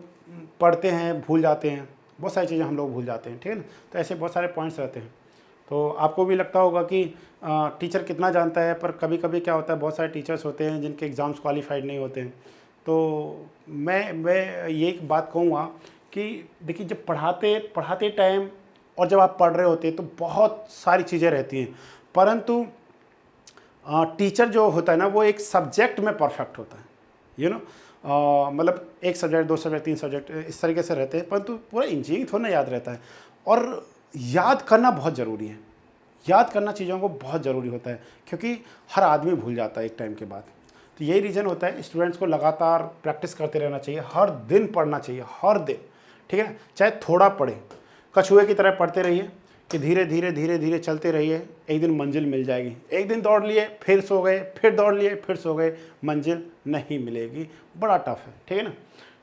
पढ़ते हैं, भूल जाते हैं, बहुत सारी चीज़ें हम लोग भूल जाते हैं, ठीक है ना। तो ऐसे बहुत सारे पॉइंट्स रहते हैं। तो आपको भी लगता होगा कि टीचर कितना जानता है, पर कभी कभी क्या होता है, बहुत सारे टीचर्स होते हैं जिनके एग्ज़ाम्स क्वालिफाइड नहीं होते हैं। तो मैं ये एक बात कहूँगा कि देखिए, जब पढ़ाते टाइम और जब आप पढ़ रहे होते हैं तो बहुत सारी चीज़ें रहती हैं, परंतु टीचर जो होता है ना, वो एक सब्जेक्ट में परफेक्ट होता है, यू नो। मतलब एक सब्जेक्ट, 2 सब्जेक्ट, 3 सब्जेक्ट इस तरीके से रहते हैं, परंतु पूरा इंजीनियरिंग थोड़ा ना याद रहता है। और याद करना बहुत ज़रूरी है, याद करना चीज़ों को बहुत ज़रूरी होता है, क्योंकि हर आदमी भूल जाता है एक टाइम के बाद। तो यही रीज़न होता है, स्टूडेंट्स को लगातार प्रैक्टिस करते रहना चाहिए, हर दिन पढ़ना चाहिए, हर दिन, ठीक है। चाहे थोड़ा पढ़े, कछुए की तरह पढ़ते रहिए कि धीरे धीरे धीरे धीरे चलते रहिए, एक दिन मंजिल मिल जाएगी। एक दिन दौड़ लिए, फिर सो गए, फिर दौड़ लिए, फिर सो गए, मंजिल नहीं मिलेगी। बड़ा टफ है, ठीक है ना।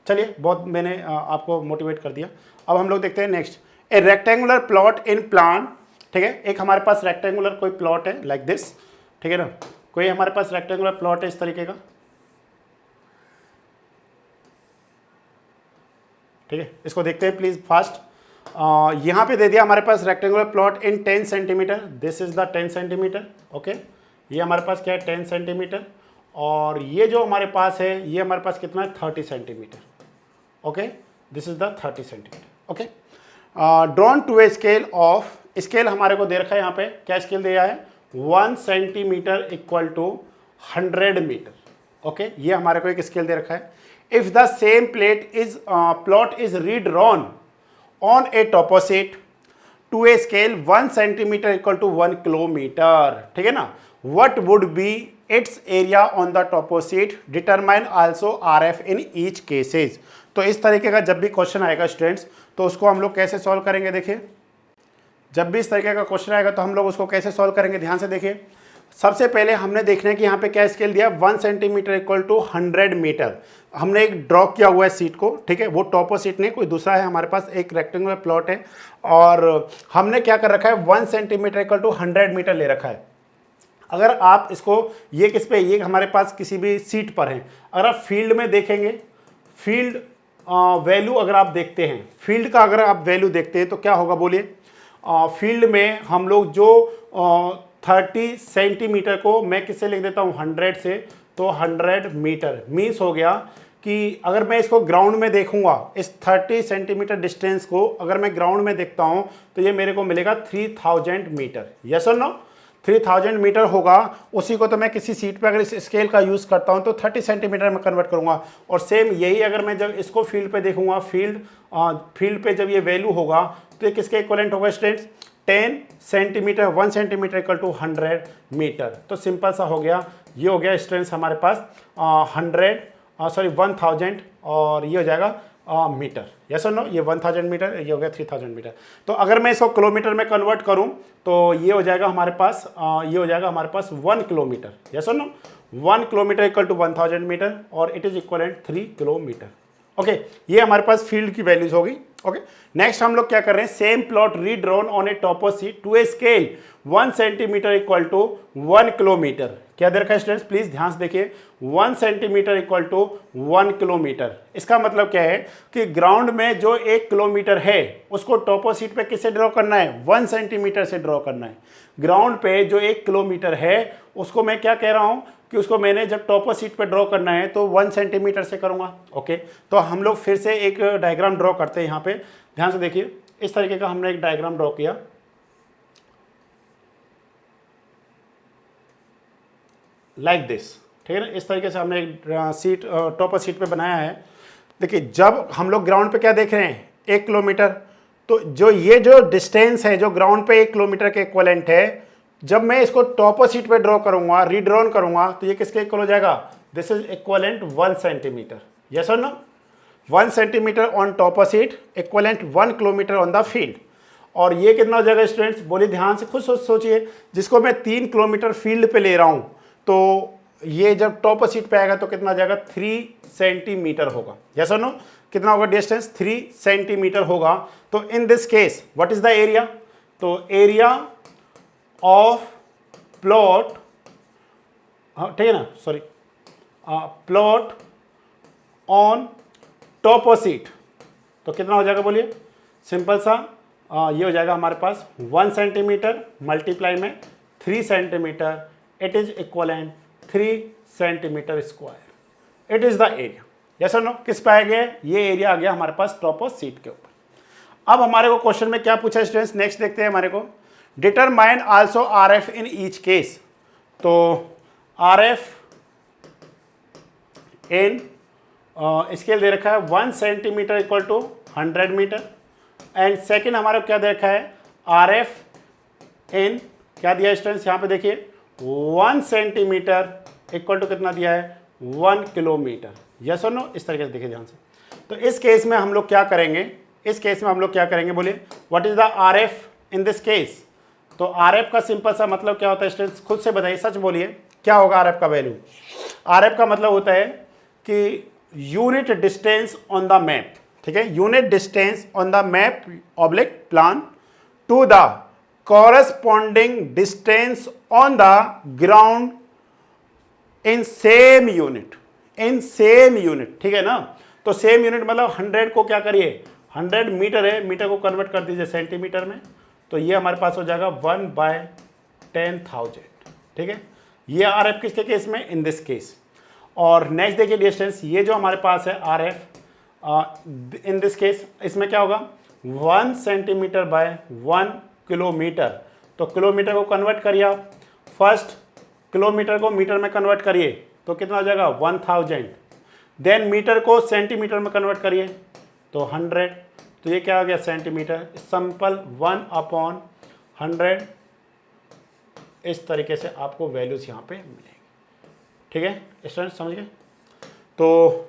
चलिए, बहुत मैंने आपको मोटिवेट कर दिया। अब हम लोग देखते हैं नेक्स्ट, ए रेक्टेंगुलर प्लॉट इन प्लान, ठीक है। एक हमारे पास रेक्टेंगुलर कोई प्लॉट है लाइक दिस, ठीक है ना। कोई हमारे पास रेक्टेंगुलर प्लॉट है इस तरीके का, ठीक है। इसको देखते हैं प्लीज फास्ट। यहाँ पे दे दिया हमारे पास rectangular plot in 10 centimetre. This is the 10 centimetre, okay. ये हमारे पास क्या है, 10 सेंटीमीटर। और ये जो हमारे पास है, ये हमारे पास कितना है, 30 centimetre, okay. This is the 30 centimetre, okay. Drawn to a scale of, scale हमारे को दे रखा है यहाँ पे, क्या स्केल दिया है, 1 centimetre equal to 100 metre, okay. ये हमारे को एक स्केल दे रखा है। If the same plot is redrawn on a toposheet to a scale 1 centimetre equal to 1 kilometre, ठीक है ना, what would be its area on the topposite, determine also RF in each cases। तो इस तरीके का जब भी क्वेश्चन आएगा स्टूडेंट्स, तो उसको हम लोग कैसे सॉल्व करेंगे, देखिए। जब भी इस तरीके का क्वेश्चन आएगा तो हम लोग उसको कैसे सॉल्व करेंगे, ध्यान से देखिए। सबसे पहले हमने देखना है कि यहाँ पे क्या स्केल दिया, 1 सेंटीमीटर इक्वल टू 100 मीटर। हमने एक ड्रॉ किया हुआ है सीट को, ठीक है। वो टॉपोसीट नहीं, कोई दूसरा है, हमारे पास एक रेक्टेंगुलर प्लॉट है और हमने क्या कर रखा है, 1 सेंटीमीटर इक्वल टू 100 मीटर ले रखा है। अगर आप इसको, ये किस पे, ये हमारे पास किसी भी सीट पर है, अगर आप फील्ड में देखेंगे, फील्ड वैल्यू अगर आप देखते हैं, फील्ड का अगर आप वैल्यू देखते हैं तो क्या होगा बोलिए। फील्ड में हम लोग जो 30 सेंटीमीटर को मैं किससे लिख देता हूँ 100 से, तो 100 मीटर मीन्स हो गया कि अगर मैं इसको ग्राउंड में देखूंगा, इस 30 सेंटीमीटर डिस्टेंस को अगर मैं ग्राउंड में देखता हूं तो ये मेरे को मिलेगा 3000 मीटर। यस और नो, 3000 मीटर होगा। उसी को तो मैं किसी सीट पे अगर इस स्केल का यूज़ करता हूं तो 30 सेंटीमीटर में कन्वर्ट करूंगा। और सेम यही अगर मैं जब इसको फील्ड पे देखूंगा, फील्ड पे जब ये वैल्यू होगा तो ये किसके इक्वलेंट होगा students, 10 centimetre, 1 centimetre equal to 100 metre. तो सिंपल सा हो गया, ये हो गया स्टूडेंट्स हमारे पास 1000 और ये हो जाएगा मीटर। यस और नो, ये 1000 मीटर, ये हो गया 3000 मीटर। तो अगर मैं इसको किलोमीटर में कन्वर्ट करूं तो ये हो जाएगा हमारे पास, ये हो जाएगा हमारे पास 1 किलोमीटर। यस और no, 1 kilometre equal to 1000 metre और it is equivalent 3 kilometre. Okay, ये हमारे पास फील्ड की वैल्यूज होगी। ओके, नेक्स्ट हम लोग क्या कर रहे हैं, same plot redrawn on a topper sheet to a scale 1 centimetre equal to 1 kilometre. क्या दे रखा है स्टूडेंट्स, प्लीज ध्यान से देखिए, 1 सेंटीमीटर इक्वल टू 1 किलोमीटर। इसका मतलब क्या है कि ग्राउंड में जो 1 किलोमीटर है उसको टॉपर शीट पे किससे ड्रॉ करना है, 1 सेंटीमीटर से ड्रॉ करना है। ग्राउंड पे जो 1 किलोमीटर है उसको मैं क्या कह रहा हूं कि उसको मैंने जब टॉपर शीट पे ड्रॉ करना है तो 1 सेंटीमीटर से करूंगा। ओके, तो हम लोग फिर से एक डायग्राम ड्रॉ करते हैं। यहाँ पे ध्यान से देखिए, इस तरीके का हमने एक डायग्राम ड्रॉ किया, लाइक दिस, ठीक है ना। इस तरीके से हमने एक टॉपर शीट पे बनाया है। देखिए, जब हम लोग ग्राउंड पे क्या देख रहे हैं, 1 किलोमीटर, तो जो ये जो डिस्टेंस है जो ग्राउंड पे 1 किलोमीटर के इक्वलेंट है, जब मैं इसको टॉपर शीट पे ड्रॉ करूंगा, रीड्रॉन करूंगा, तो ये किसके इक्वल हो जाएगा, this is equivalent 1 centimetre. Yes और no, 1 centimetre on topper sheet equivalent 1 kilometre on the field. और ये कितना हो जाएगा स्टूडेंट्स, बोलिए ध्यान से खुद सोचिए, जिसको मैं 3 किलोमीटर फील्ड पे ले रहा हूं तो ये जब टॉपर शीट पे आएगा तो कितना हो जाएगा, 3 सेंटीमीटर होगा। यस और नो, कितना होगा डिस्टेंस, 3 सेंटीमीटर होगा। तो इन this case what is the area, तो एरिया ऑफ प्लॉट, ठीक है ना, sorry, plot on topper sheet, तो कितना हो जाएगा बोलिए, सिंपल सा ये हो जाएगा हमारे पास 1 सेंटीमीटर मल्टीप्लाई में 3 centimetre, it is equivalent 3 centimetre square. It is the area. Yes और नो, किस पे आ गया, ये एरिया आ गया हमारे पास टॉपर शीट के ऊपर। अब हमारे को क्वेश्चन में क्या पूछा स्टूडेंट्स, नेक्स्ट देखते हैं हमारे को, determine also RF in each case. तो RF इन स्केल दे रखा है 1 centimetre equal to 100 metre. And second हमारे को क्या दे रखा है, RF इन, क्या दिया स्टूडेंट्स यहाँ पे देखिए, 1 सेंटीमीटर इक्वल टू कितना दिया है, 1 किलोमीटर। यस और नो, इस तरीके से देखिए ध्यान से। तो इस केस में हम लोग क्या करेंगे, इस केस में हम लोग क्या करेंगे बोलिए, what is the RF in this case. तो RF का सिंपल सा मतलब क्या होता है स्टूडेंट्स, खुद से बताइए, सच बोलिए, क्या होगा RF का वैल्यू। RF का मतलब होता है कि unit distance on the map, ठीक है, unit distance on the map oblique plan to the corresponding distance on the ground in same unit, in same unit, ठीक है ना। तो सेम यूनिट मतलब 100 को क्या करिए, 100 मीटर है, मीटर को कन्वर्ट कर दीजिए सेंटीमीटर में, तो ये हमारे पास हो जाएगा 1/10,000, ठीक है। ये RF किसके केस में, इन दिस केस। और नेक्स्ट देखिए डिस्टेंस, ये जो हमारे पास है RF इन दिस केस, इसमें क्या होगा, 1 सेंटीमीटर बाय 1 किलोमीटर। तो किलोमीटर को कन्वर्ट करिए आप, फर्स्ट किलोमीटर को मीटर में कन्वर्ट करिए तो कितना हो जाएगा, 1000। देन मीटर को सेंटीमीटर में कन्वर्ट करिए तो 100, तो ये क्या आ गया, सेंटीमीटर। सिंपल 1/100। इस तरीके से आपको वैल्यूज यहाँ पे मिलेंगी, ठीक है स्टूडेंट, समझ गए। तो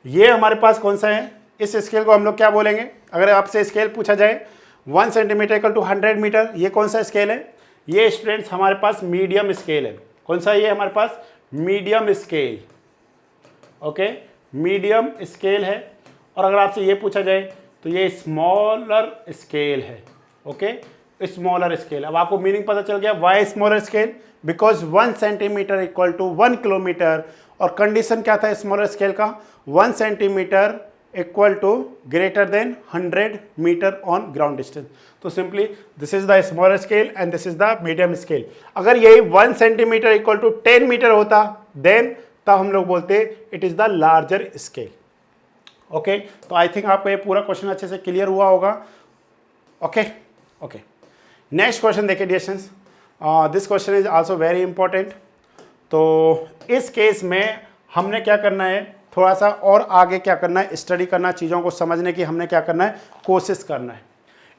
ये हमारे पास कौन सा है, इस स्केल को हम लोग क्या बोलेंगे, अगर आपसे स्केल पूछा जाए 1 सेंटीमीटर इक्वल टू 100 मीटर, ये कौन सा स्केल है, ये स्टूडेंट्स हमारे पास मीडियम स्केल है। कौन सा ये हमारे पास, medium scale. Okay, medium scale है। और अगर आपसे ये पूछा जाए तो ये स्मॉलर स्केल है। Okay, smaller scale. अब आपको मीनिंग पता चल गया why smaller scale, because 1 centimetre equal to 1 kilometre, और कंडीशन क्या था स्मॉलर स्केल का, 1 centimetre equal to greater than 100 metre on ground distance. तो simply this is the smaller scale and this is the medium scale. अगर यही 1 सेंटीमीटर इक्वल टू 10 मीटर होता देन तब हम लोग बोलते it is the larger scale. Okay, तो आई थिंक आपको ये पूरा क्वेश्चन अच्छे से क्लियर हुआ होगा। ओके ओके, नेक्स्ट क्वेश्चन देखिए dear students, this question is also very important. तो इस केस में हमने क्या करना है, थोड़ा सा और आगे क्या करना है, स्टडी करना, चीज़ों को समझने की हमने क्या करना है, कोशिश करना है।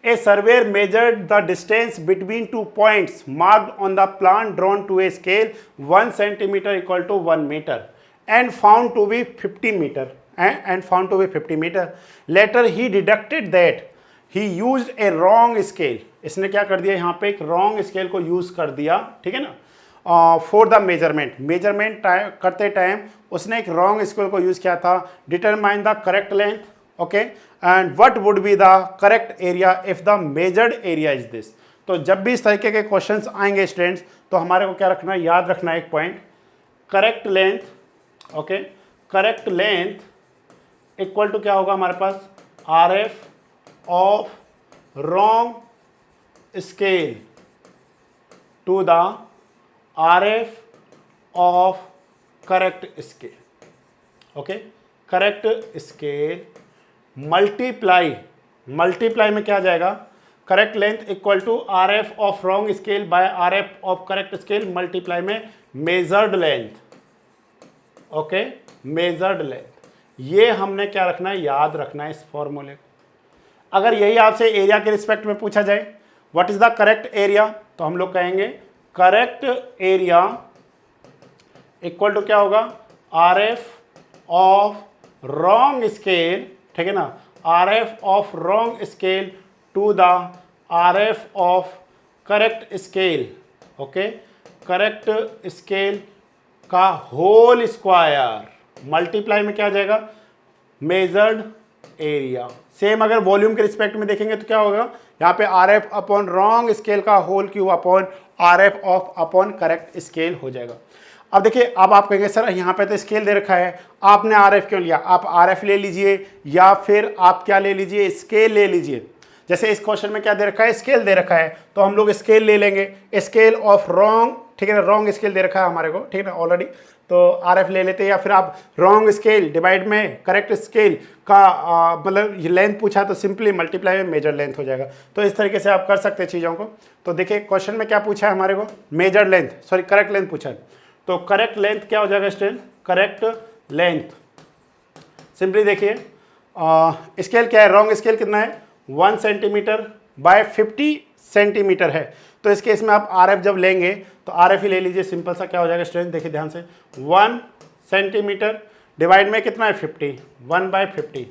A surveyor measured the distance between 2 points marked on the plan drawn to a scale 1 centimetre equal to 1 metre and found to be 50 metre and found to be 50 meter. Later he deducted that he used a wrong scale. इसने क्या कर दिया, यहाँ पे एक wrong scale को यूज कर दिया, ठीक है ना, for the measurement करते टाइम उसने एक wrong scale को यूज किया था। Determine the correct length, okay, and what would be the correct area if the measured area is this. तो जब भी इस तरीके के क्वेश्चंस आएंगे स्टूडेंट्स, तो हमारे को क्या रखना है, याद रखना है एक point, correct length, okay, correct length equal to क्या होगा हमारे पास, R F of wrong scale to the R F of correct scale. Okay, correct scale multiply में क्या आ जाएगा, correct length equal to R F of wrong scale by R F of correct scale multiply में measured length. Okay, measured length, ये हमने क्या रखना है, याद रखना है इस फॉर्मूले को। अगर यही आपसे एरिया के रिस्पेक्ट में पूछा जाए, what is the correct area, तो हम लोग कहेंगे करेक्ट एरिया इक्वल टू क्या होगा, R F of wrong scale, ठीक है ना, R F of wrong scale to the R F of correct scale. Okay, correct scale का होल स्क्वायर मल्टीप्लाई में क्या आ जाएगा, मेजर्ड एरिया। सेम अगर वॉल्यूम के रिस्पेक्ट में देखेंगे तो क्या होगा, यहाँ पे R F upon wrong scale का whole cube upon R F of upon correct scale हो जाएगा। अब देखिए, अब आप कहेंगे सर यहाँ पे तो स्केल दे रखा है, आपने आर एफ क्यों लिया, आप आर एफ ले लीजिए या फिर आप क्या ले लीजिए, स्केल ले लीजिए। जैसे इस क्वेश्चन में क्या दे रखा है, स्केल दे रखा है, तो हम लोग स्केल ले लेंगे, स्केल ऑफ रॉन्ग, ठीक है ना, रॉन्ग स्केल दे रखा है हमारे को, ठीक है ना ऑलरेडी, तो आर एफ ले लेते हैं। या फिर आप रॉन्ग स्केल डिवाइड में करेक्ट स्केल का मतलब लेंथ पूछा तो सिंपली मल्टीप्लाई में मेजर लेंथ हो जाएगा। तो इस तरीके से आप कर सकते हैं चीज़ों को। तो देखिए क्वेश्चन में क्या पूछा है हमारे को, major length, sorry correct length पूछा है। तो करेक्ट लेंथ क्या हो जाएगा स्टूडेंट, करेक्ट लेंथ सिंपली देखिए, स्केल क्या है, रॉन्ग स्केल कितना है, 1 सेंटीमीटर बाय 50 सेंटीमीटर है। तो इस केस में आप आर एफ जब लेंगे तो आर एफ ही ले लीजिए, सिंपल सा क्या हो जाएगा स्टूडेंट, देखिए ध्यान से, 1 सेंटीमीटर डिवाइड में कितना है 50, 1/50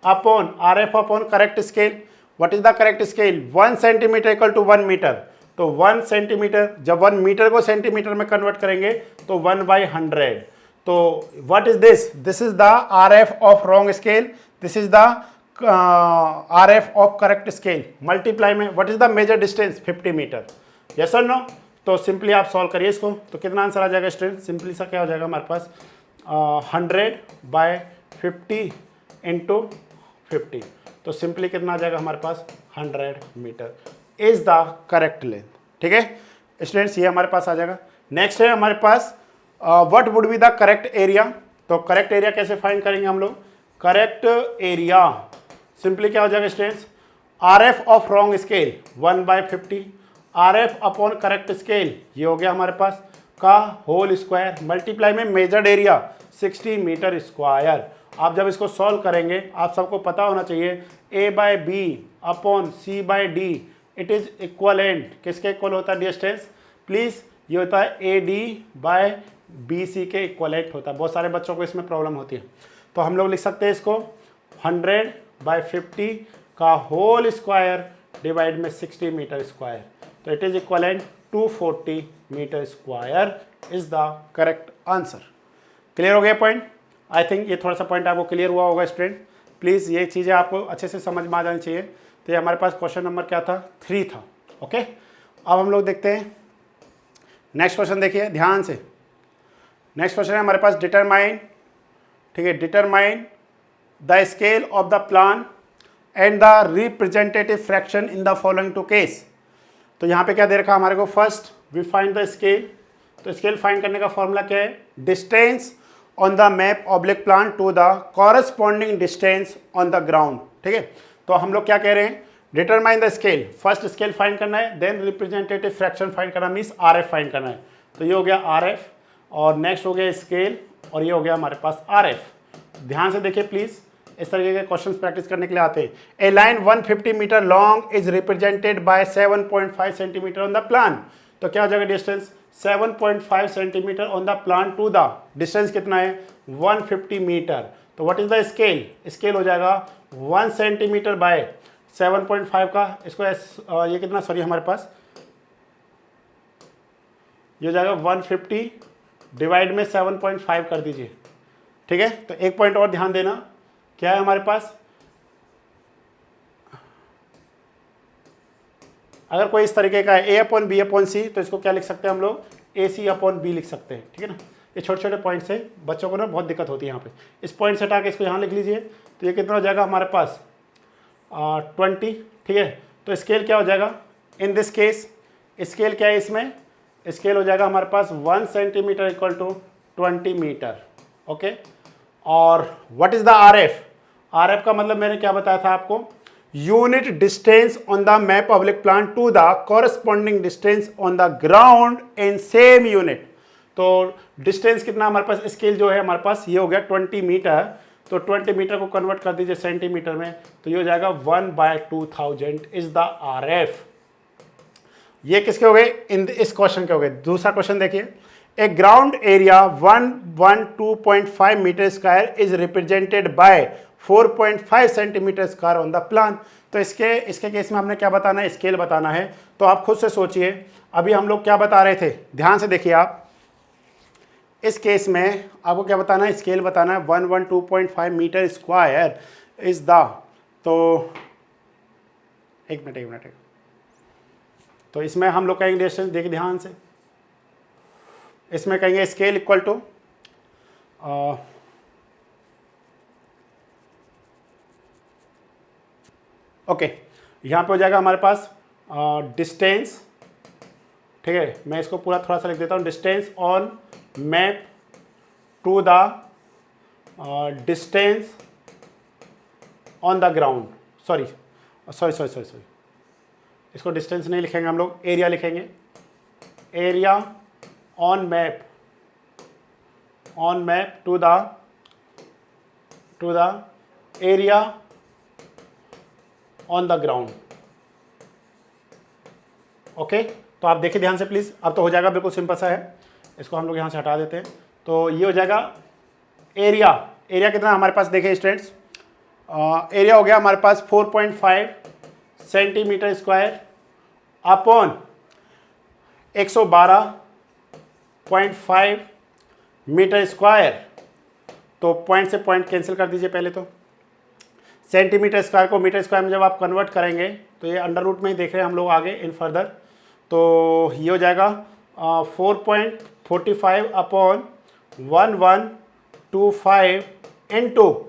upon R F upon correct scale. What is the correct scale, 1 centimetre equal to 1 metre. तो 1 सेंटीमीटर, जब 1 मीटर को सेंटीमीटर में कन्वर्ट करेंगे तो 1/100। तो what is this, this is the R F of wrong scale, this is the R F of correct scale multiply में what is the measure distance 50 metre. Yes और नो। तो सिंपली आप सॉल्व करिए इसको, तो कितना आंसर आ जाएगा स्टूडेंट, सिंपली सा क्या हो जाएगा हमारे पास, 100/50 इंटू 50। तो सिंपली कितना आ जाएगा हमारे पास, 100 metre is the correct length. ठीक है स्टूडेंट्स, ये हमारे पास आ जाएगा। नेक्स्ट है हमारे पास what would be the correct area. तो करेक्ट एरिया कैसे फाइंड करेंगे हम लोग, करेक्ट एरिया सिंपली क्या हो जाएगा students, R F of wrong scale 1/50 R F upon correct scale, ये हो गया हमारे पास, का होल स्क्वायर मल्टीप्लाई में मेजर्ड एरिया 60 मीटर स्क्वायर। आप जब इसको सॉल्व करेंगे आप सबको पता होना चाहिए A/B upon C/D it is equivalent, किसके इक्वल होता है डियर स्टूडेंट्स, प्लीज ये होता है AD/BC के इक्वलेंट होता है। बहुत सारे बच्चों को इसमें प्रॉब्लम होती है। तो हम लोग लिख सकते हैं इसको 100/50 का होल स्क्वायर डिवाइड में 60 मीटर स्क्वायर, तो it is equivalent 240 metre square is the correct answer. Clear हो गया पॉइंट, आई थिंक ये थोड़ा सा पॉइंट आपको क्लियर हुआ होगा स्टूडेंट। प्लीज़ ये चीज़ें आपको अच्छे से समझ में आ जानी चाहिए। तो ये हमारे पास क्वेश्चन नंबर क्या था, 3 था। ओके, अब हम लोग देखते हैं नेक्स्ट क्वेश्चन। देखिए ध्यान से, नेक्स्ट क्वेश्चन है हमारे पास डिटरमाइन, ठीक है, determine the scale of the plan and the representative fraction in the following two case. तो यहाँ पे क्या दे रखा हमारे को, first we find the scale. तो स्केल फाइंड करने का फॉर्मूला क्या है, distance on the map oblique plan to the corresponding distance on the ground, ठीक है। तो हम लोग क्या कह रहे हैं, determine the scale, first scale find करना है, देन रिप्रेजेंटेटिव फ्रैक्शन फाइंड करना, मीन्स आर एफ फाइंड करना है। तो ये हो गया आर एफ, और नेक्स्ट हो गया स्केल, और ये हो गया हमारे पास आर एफ। ध्यान से देखिए प्लीज, इस तरीके के क्वेश्चंस प्रैक्टिस करने के लिए आते हैं। A line 150 metre long is represented by 7.5 centimetre on the plan. तो क्या हो जाएगा distance, 7.5 centimetre on the plan to the, distance कितना है 150 मीटर। तो what is the scale, scale हो जाएगा 1 सेंटीमीटर बाय 7.5 का, इसको ये कितना, सॉरी हमारे पास ये हो जाएगा 150 डिवाइड में 7.5 कर दीजिए, ठीक है। तो एक पॉइंट और ध्यान देना, क्या है हमारे पास, अगर कोई इस तरीके का है ए अपॉन बी अपॉन सी, तो इसको क्या लिख सकते हैं हम लोग, ए सी अपॉन बी लिख सकते हैं, ठीक है ना। ये छोटे छोटे पॉइंट से बच्चों को ना बहुत दिक्कत होती है यहाँ पे। इस पॉइंट से हटा के इसको यहाँ लिख लीजिए, तो ये कितना हो जाएगा हमारे पास 20, ठीक है। तो स्केल क्या हो जाएगा इन दिस केस, स्केल क्या है इसमें, स्केल हो जाएगा हमारे पास 1 centimetre equal to 20 metre, okay. और what is the R F, R F का मतलब मैंने क्या बताया था आपको, unit distance on the map oblique plan to the corresponding distance on the ground in same unit. तो डिस्टेंस कितना हमारे पास, स्केल जो है हमारे पास ये हो गया 20 मीटर, तो 20 मीटर को कन्वर्ट कर दीजिए सेंटीमीटर में, तो ये हो जाएगा 1/2000 इज द आर एफ। ये किसके हो गए, इस क्वेश्चन के हो गए। दूसरा क्वेश्चन देखिए, a ground area 112.5 metre square is represented by 4.5 centimetre square on the plan. तो इसके केस में हमने क्या बताना है, स्केल बताना है। तो आप खुद से सोचिए, अभी हम लोग क्या बता रहे थे, ध्यान से देखिए आप, इस केस में आपको क्या बताना है, स्केल बताना है, 112.5 मीटर स्क्वायर इज द, तो एक मिनट, तो इसमें हम लोग कहेंगे डिस्टेंस, देखिए ध्यान से, इसमें कहेंगे स्केल इक्वल टू ओके, यहाँ पे हो जाएगा हमारे पास डिस्टेंस, ठीक है। मैं इसको पूरा थोड़ा सा लिख देता हूँ, distance on map to the distance on the ground, sorry, इसको डिस्टेंस नहीं लिखेंगे हम लोग, एरिया लिखेंगे, area on map to the area on the ground, okay. तो आप देखिए ध्यान से प्लीज, अब तो हो जाएगा, बिल्कुल सिंपल सा है। इसको हम लोग यहाँ से हटा देते हैं, तो ये हो जाएगा एरिया, एरिया कितना हमारे पास देखिए स्टूडेंट्स, एरिया हो गया हमारे पास 4.5 centimetre square upon 112.5 metre square. तो पॉइंट से पॉइंट कैंसिल कर दीजिए पहले, तो सेंटीमीटर स्क्वायर को मीटर स्क्वायर में जब आप कन्वर्ट करेंगे, तो ये अंडर रूट में ही देख रहे हैं हम लोग आगे इन फर्दर, तो ये हो जाएगा 4.45 अपॉन 1125 इंटू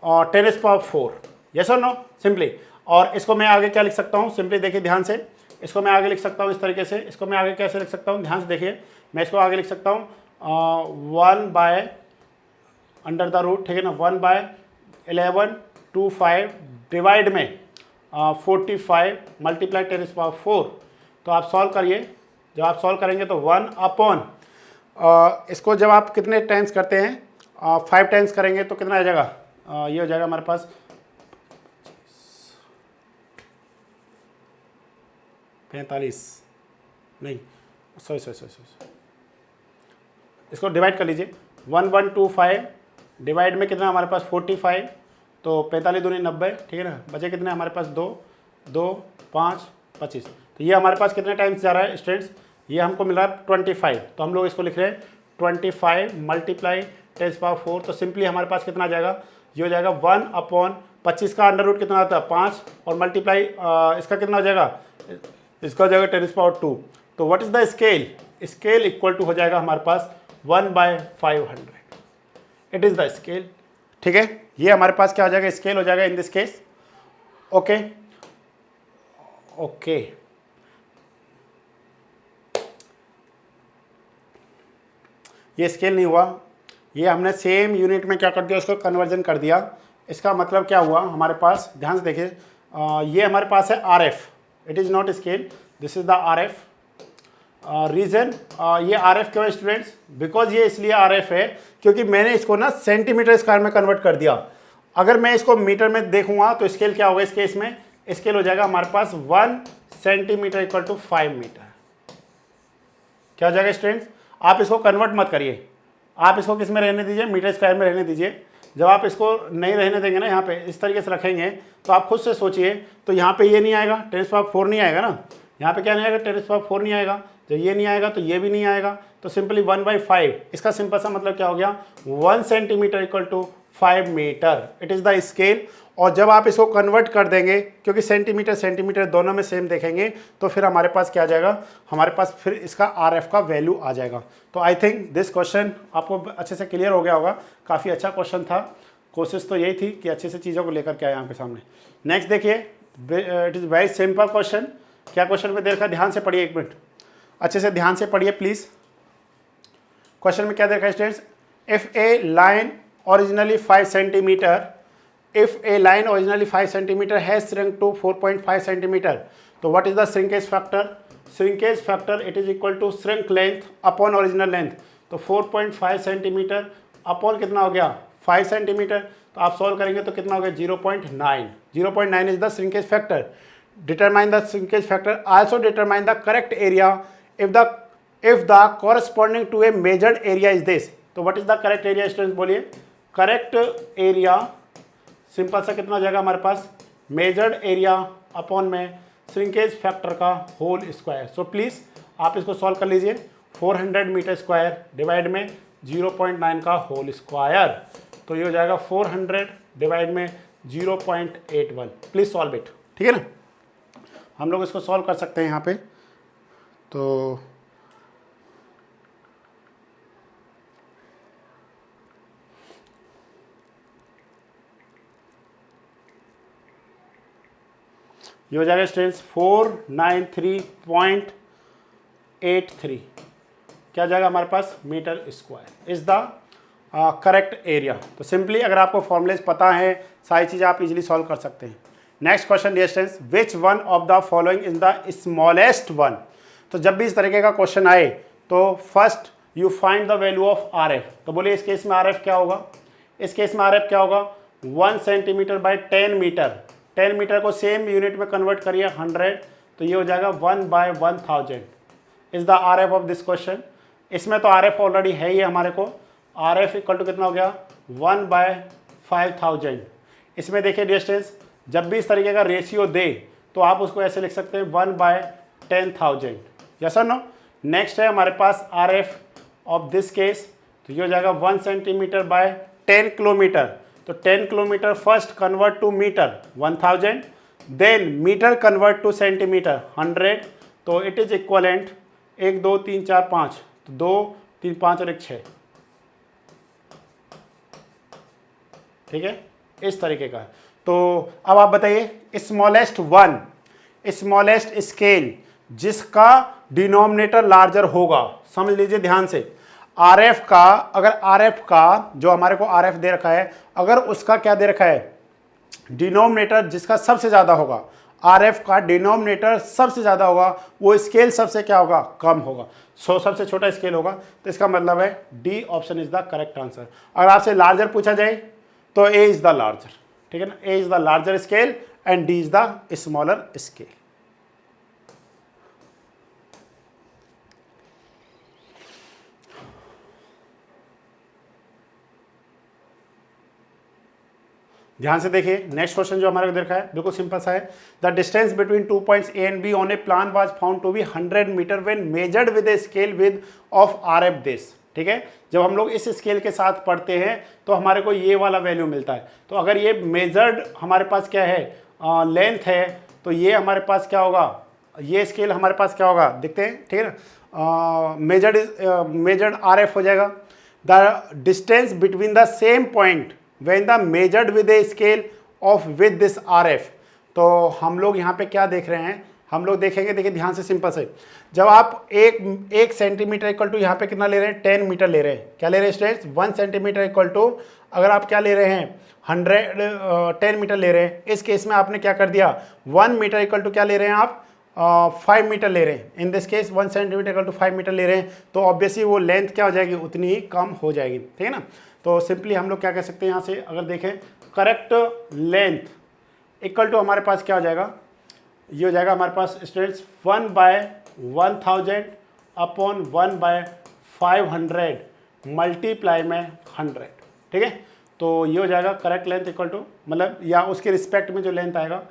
10⁴, यस और नो, सिंपली। और इसको मैं आगे क्या लिख सकता हूँ, सिंपली देखिए ध्यान से, इसको मैं आगे लिख सकता हूँ इस तरीके से, इसको मैं आगे कैसे लिख सकता हूँ, ध्यान से देखिए, मैं इसको आगे लिख सकता हूँ 1/√, ठीक है ना, 1/1125 डिवाइड में 45 मल्टीप्लाई 10⁴। तो आप सॉल्व करिए, जब आप सॉल्व करेंगे तो 1 अपॉन, इसको जब आप कितने टाइम्स करते हैं, 5 टाइम्स करेंगे तो कितना आ जाएगा, ये हो जाएगा हमारे पास 45, नहीं सॉरी, इसको डिवाइड कर लीजिए, 1125 डिवाइड में कितना हमारे पास 45, तो 45 दूनी 90, ठीक है ना, बचे कितने हमारे पास 2, 5, 25। तो ये हमारे पास कितने टाइम्स जा रहा है स्टूडेंट्स, ये हमको मिल रहा है 25, तो हम लोग इसको लिख रहे हैं 25 मल्टीप्लाई 10⁴। तो सिंपली हमारे पास कितना आ जाएगा, ये हो जाएगा 1 अपॉन 25 का अंडर रूट कितना आता है 5, और मल्टीप्लाई इसका कितना हो जाएगा, इसका हो जाएगा 10⁻²। तो what is the scale? Scale equal to हो जाएगा हमारे पास 1/500। It is the scale. ठीक है, ये हमारे पास क्या हो जाएगा? स्केल हो जाएगा इन दिस केस। ओके ओके, ये स्केल नहीं हुआ, ये हमने सेम यूनिट में क्या कर दिया, उसको कन्वर्जन कर दिया। इसका मतलब क्या हुआ हमारे पास? ध्यान से देखिए, ये हमारे पास है RF, it is not scale, this is the RF। Reason ये RF क्यों है स्टूडेंट्स? बिकॉज ये इसलिए RF है क्योंकि मैंने इसको ना सेंटीमीटर स्क्वायर में कन्वर्ट कर दिया। अगर मैं इसको मीटर में देखूंगा तो स्केल क्या होगा इस केस में? स्केल हो जाएगा हमारे पास 1 सेंटीमीटर इक्वल टू 5 मीटर। क्या हो जाएगा स्टूडेंट्स? आप इसको कन्वर्ट मत करिए, आप इसको किस में रहने दीजिए? मीटर स्क्वायर में रहने दीजिए। जब आप इसको नहीं रहने देंगे ना, यहाँ पे इस तरीके से रखेंगे, तो आप खुद से सोचिए, तो यहाँ पे ये नहीं आएगा, 10⁻4 नहीं आएगा ना, यहाँ पे क्या नहीं आएगा? 10⁻4 नहीं आएगा। जब ये नहीं आएगा तो ये भी नहीं आएगा, तो सिंपली 1/5। इसका सिंपल सा मतलब क्या हो गया? 1 centimetre equal to 5 metre. It is the scale. और जब आप इसको कन्वर्ट कर देंगे, क्योंकि सेंटीमीटर सेंटीमीटर दोनों में सेम देखेंगे, तो फिर हमारे पास क्या आ जाएगा? हमारे पास फिर इसका RF का वैल्यू आ जाएगा। तो आई थिंक दिस क्वेश्चन आपको अच्छे से क्लियर हो गया होगा। काफ़ी अच्छा क्वेश्चन था, कोशिश तो यही थी कि अच्छे से चीज़ों को लेकर के आए यहाँ पे सामने। नेक्स्ट देखिए, it is very simple question. क्या क्वेश्चन में देखा? ध्यान से पढ़िए, 1 मिनट अच्छे से ध्यान से पढ़िए प्लीज़। क्वेश्चन में क्या देखा students? If A line originally 5 centimetre, if a line originally 5 centimeter has shrunk to 4.5 centimeter, तो what is the shrinkage factor? Shrinkage factor it is equal to shrink length upon original length। तो 4.5 सेंटीमीटर अपॉन कितना हो गया? 5 सेंटीमीटर। तो आप सॉल्व करेंगे तो कितना हो गया? 0.9। 0.9 is the shrinkage factor. Determine the shrinkage factor, also determine the correct area if the corresponding to a measured area is this। तो what is the correct area students? बोलिए। करेक्ट एरिया सिंपल सा कितना हो जाएगा हमारे पास? मेजर्ड एरिया अपॉन में श्रिंकेज फैक्टर का होल स्क्वायर। सो प्लीज़ आप इसको सॉल्व कर लीजिए। 400 मीटर स्क्वायर डिवाइड में 0.9 का होल स्क्वायर, तो ये हो जाएगा 400 डिवाइड में 0.81। Please solve it. ठीक है ना, हम लोग इसको सॉल्व कर सकते हैं यहाँ पे। तो ये हो जाएगा स्टूडेंट्स 493.83। क्या जाएगा हमारे पास? Metre square is the correct area. तो सिंपली अगर आपको फॉर्मूलेज पता है, सारी चीज़ें आप इजीली सॉल्व कर सकते हैं। Next question dear students, which one of the following is the smallest one. तो जब भी इस तरीके का क्वेश्चन आए तो first you find the value of RF। तो बोलिए इस केस में RF क्या होगा? इस केस में RF क्या होगा? 1 सेंटीमीटर बाई 10 मीटर। 10 मीटर को सेम यूनिट में कन्वर्ट करिए 100, तो ये हो जाएगा 1/1000 is the RF of this question. इसमें तो RF ऑलरेडी है ही हमारे को। RF इक्वल टू कितना हो गया? 1/5000। इसमें देखिए डिस्टेंस, जब भी इस तरीके का रेशियो दे तो आप उसको ऐसे लिख सकते हैं 1/10000। यस और नो? नेक्स्ट है हमारे पास RF ऑफ दिस केस, तो ये हो जाएगा 1 सेंटीमीटर बाय 10 किलोमीटर। तो 10 kilometre first convert to metre 1000, then metre convert to centimetre 100। तो इट इज इक्वलेंट 1 2 3 4 5, तो 2 3 5 और 1 6। ठीक है, इस तरीके का। तो अब आप बताइए स्मॉलेस्ट वन, स्मॉलेस्ट स्केल जिसका डिनोमिनेटर लार्जर होगा। समझ लीजिए ध्यान से, RF का, अगर RF का जो हमारे को RF दे रखा है, अगर उसका क्या दे रखा है? डिनोमिनेटर जिसका सबसे ज़्यादा होगा, RF का डिनोमिनेटर सबसे ज़्यादा होगा, वो स्केल सबसे क्या होगा? कम होगा। सबसे छोटा स्केल होगा। तो इसका मतलब है D option is the correct answer. अगर आपसे लार्जर पूछा जाए तो A इज द लार्जर। ठीक है ना, A is the larger scale and D is the smaller scale. ध्यान से देखिए, नेक्स्ट क्वेश्चन जो हमारे को देखा है बिल्कुल सिंपल सा है। The distance between 2 points A and B on a plan was found to be 100 metre when measured with a scale with of RF this. ठीक है, जब हम लोग इस स्केल के साथ पढ़ते हैं तो हमारे को ये वाला वैल्यू मिलता है। तो अगर ये मेजर्ड हमारे पास क्या है? लेंथ है, तो ये हमारे पास क्या होगा? ये स्केल हमारे पास क्या होगा देखते हैं, ठीक है ना। मेजर्ड RF हो जाएगा। The distance between the same point when the measured with a scale of with this RF। तो हम लोग यहाँ पे क्या देख रहे हैं, हम लोग देखेंगे, देखिए ध्यान से, सिंपल से, जब आप एक सेंटीमीटर इक्वल टू यहाँ पे कितना ले रहे हैं, 10 मीटर ले रहे हैं। क्या ले रहे हैं स्टूडेंट्स, 1 सेंटीमीटर इक्वल टू, अगर आप क्या ले रहे हैं 10 मीटर ले रहे हैं, इस केस में आपने क्या कर दिया, 1 मीटर इक्वल टू क्या ले रहे हैं आप 5 मीटर ले रहे हैं। In this case 1 centimetre equal to 5 metre ले रहे हैं, तो ऑब्वियसली वो लेंथ क्या हो जाएगी, उतनी ही कम हो जाएगी, ठीक है ना। तो सिंपली हम लोग क्या कह सकते हैं यहाँ से, अगर देखें करेक्ट लेंथ इक्वल टू हमारे पास क्या हो जाएगा, ये हो जाएगा हमारे पास स्टूडेंट्स 1/1000 अपॉन 1/500 मल्टीप्लाई में 100, ठीक है। तो ये हो जाएगा करेक्ट लेंथ इक्वल टू, मतलब या उसके रिस्पेक्ट में जो लेंथ आएगा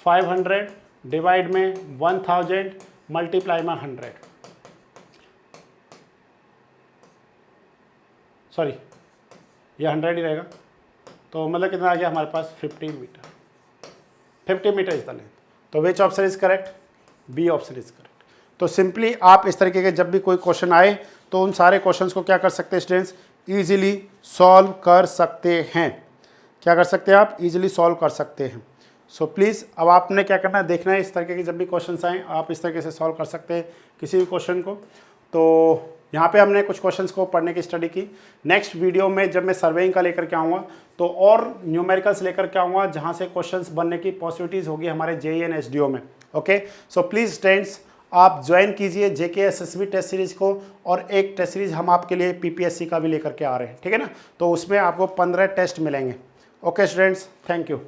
500 डिवाइड में 1000 मल्टीप्लाई में 100, सॉरी ये 100 ही रहेगा। तो मतलब कितना आ गया हमारे पास 50 metre, 50 metre is the length. तो which option is correct, B option is correct. तो सिंपली आप इस तरीके के जब भी कोई क्वेश्चन आए तो उन सारे क्वेश्चंस को क्या कर सकते हैं स्टूडेंट्स, इजीली सॉल्व कर सकते हैं। क्या कर सकते हैं आप, इजीली सॉल्व कर सकते हैं। सो प्लीज़ अब आपने क्या करना है, देखना है इस तरीके के जब भी क्वेश्चंस आए आप इस तरीके से सॉल्व कर सकते हैं किसी भी क्वेश्चन को। तो यहाँ पे हमने कुछ क्वेश्चंस को पढ़ने की स्टडी की। नेक्स्ट वीडियो में जब मैं सर्वेइंग का लेकर के आऊँगा तो और न्यूमेरिकल्स लेकर के आऊँगा जहाँ से क्वेश्चंस बनने की पॉसिबिलिटीज़ होगी हमारे JEE एंड SDO में। ओके, सो प्लीज़ स्टूडेंट्स आप ज्वाइन कीजिए JK SSB टेस्ट सीरीज़ को, और एक टेस्ट सीरीज़ हम आपके लिए PPSC का भी लेकर के आ रहे हैं, ठीक है ना। तो उसमें आपको 15 टेस्ट मिलेंगे। Okay students, thank you.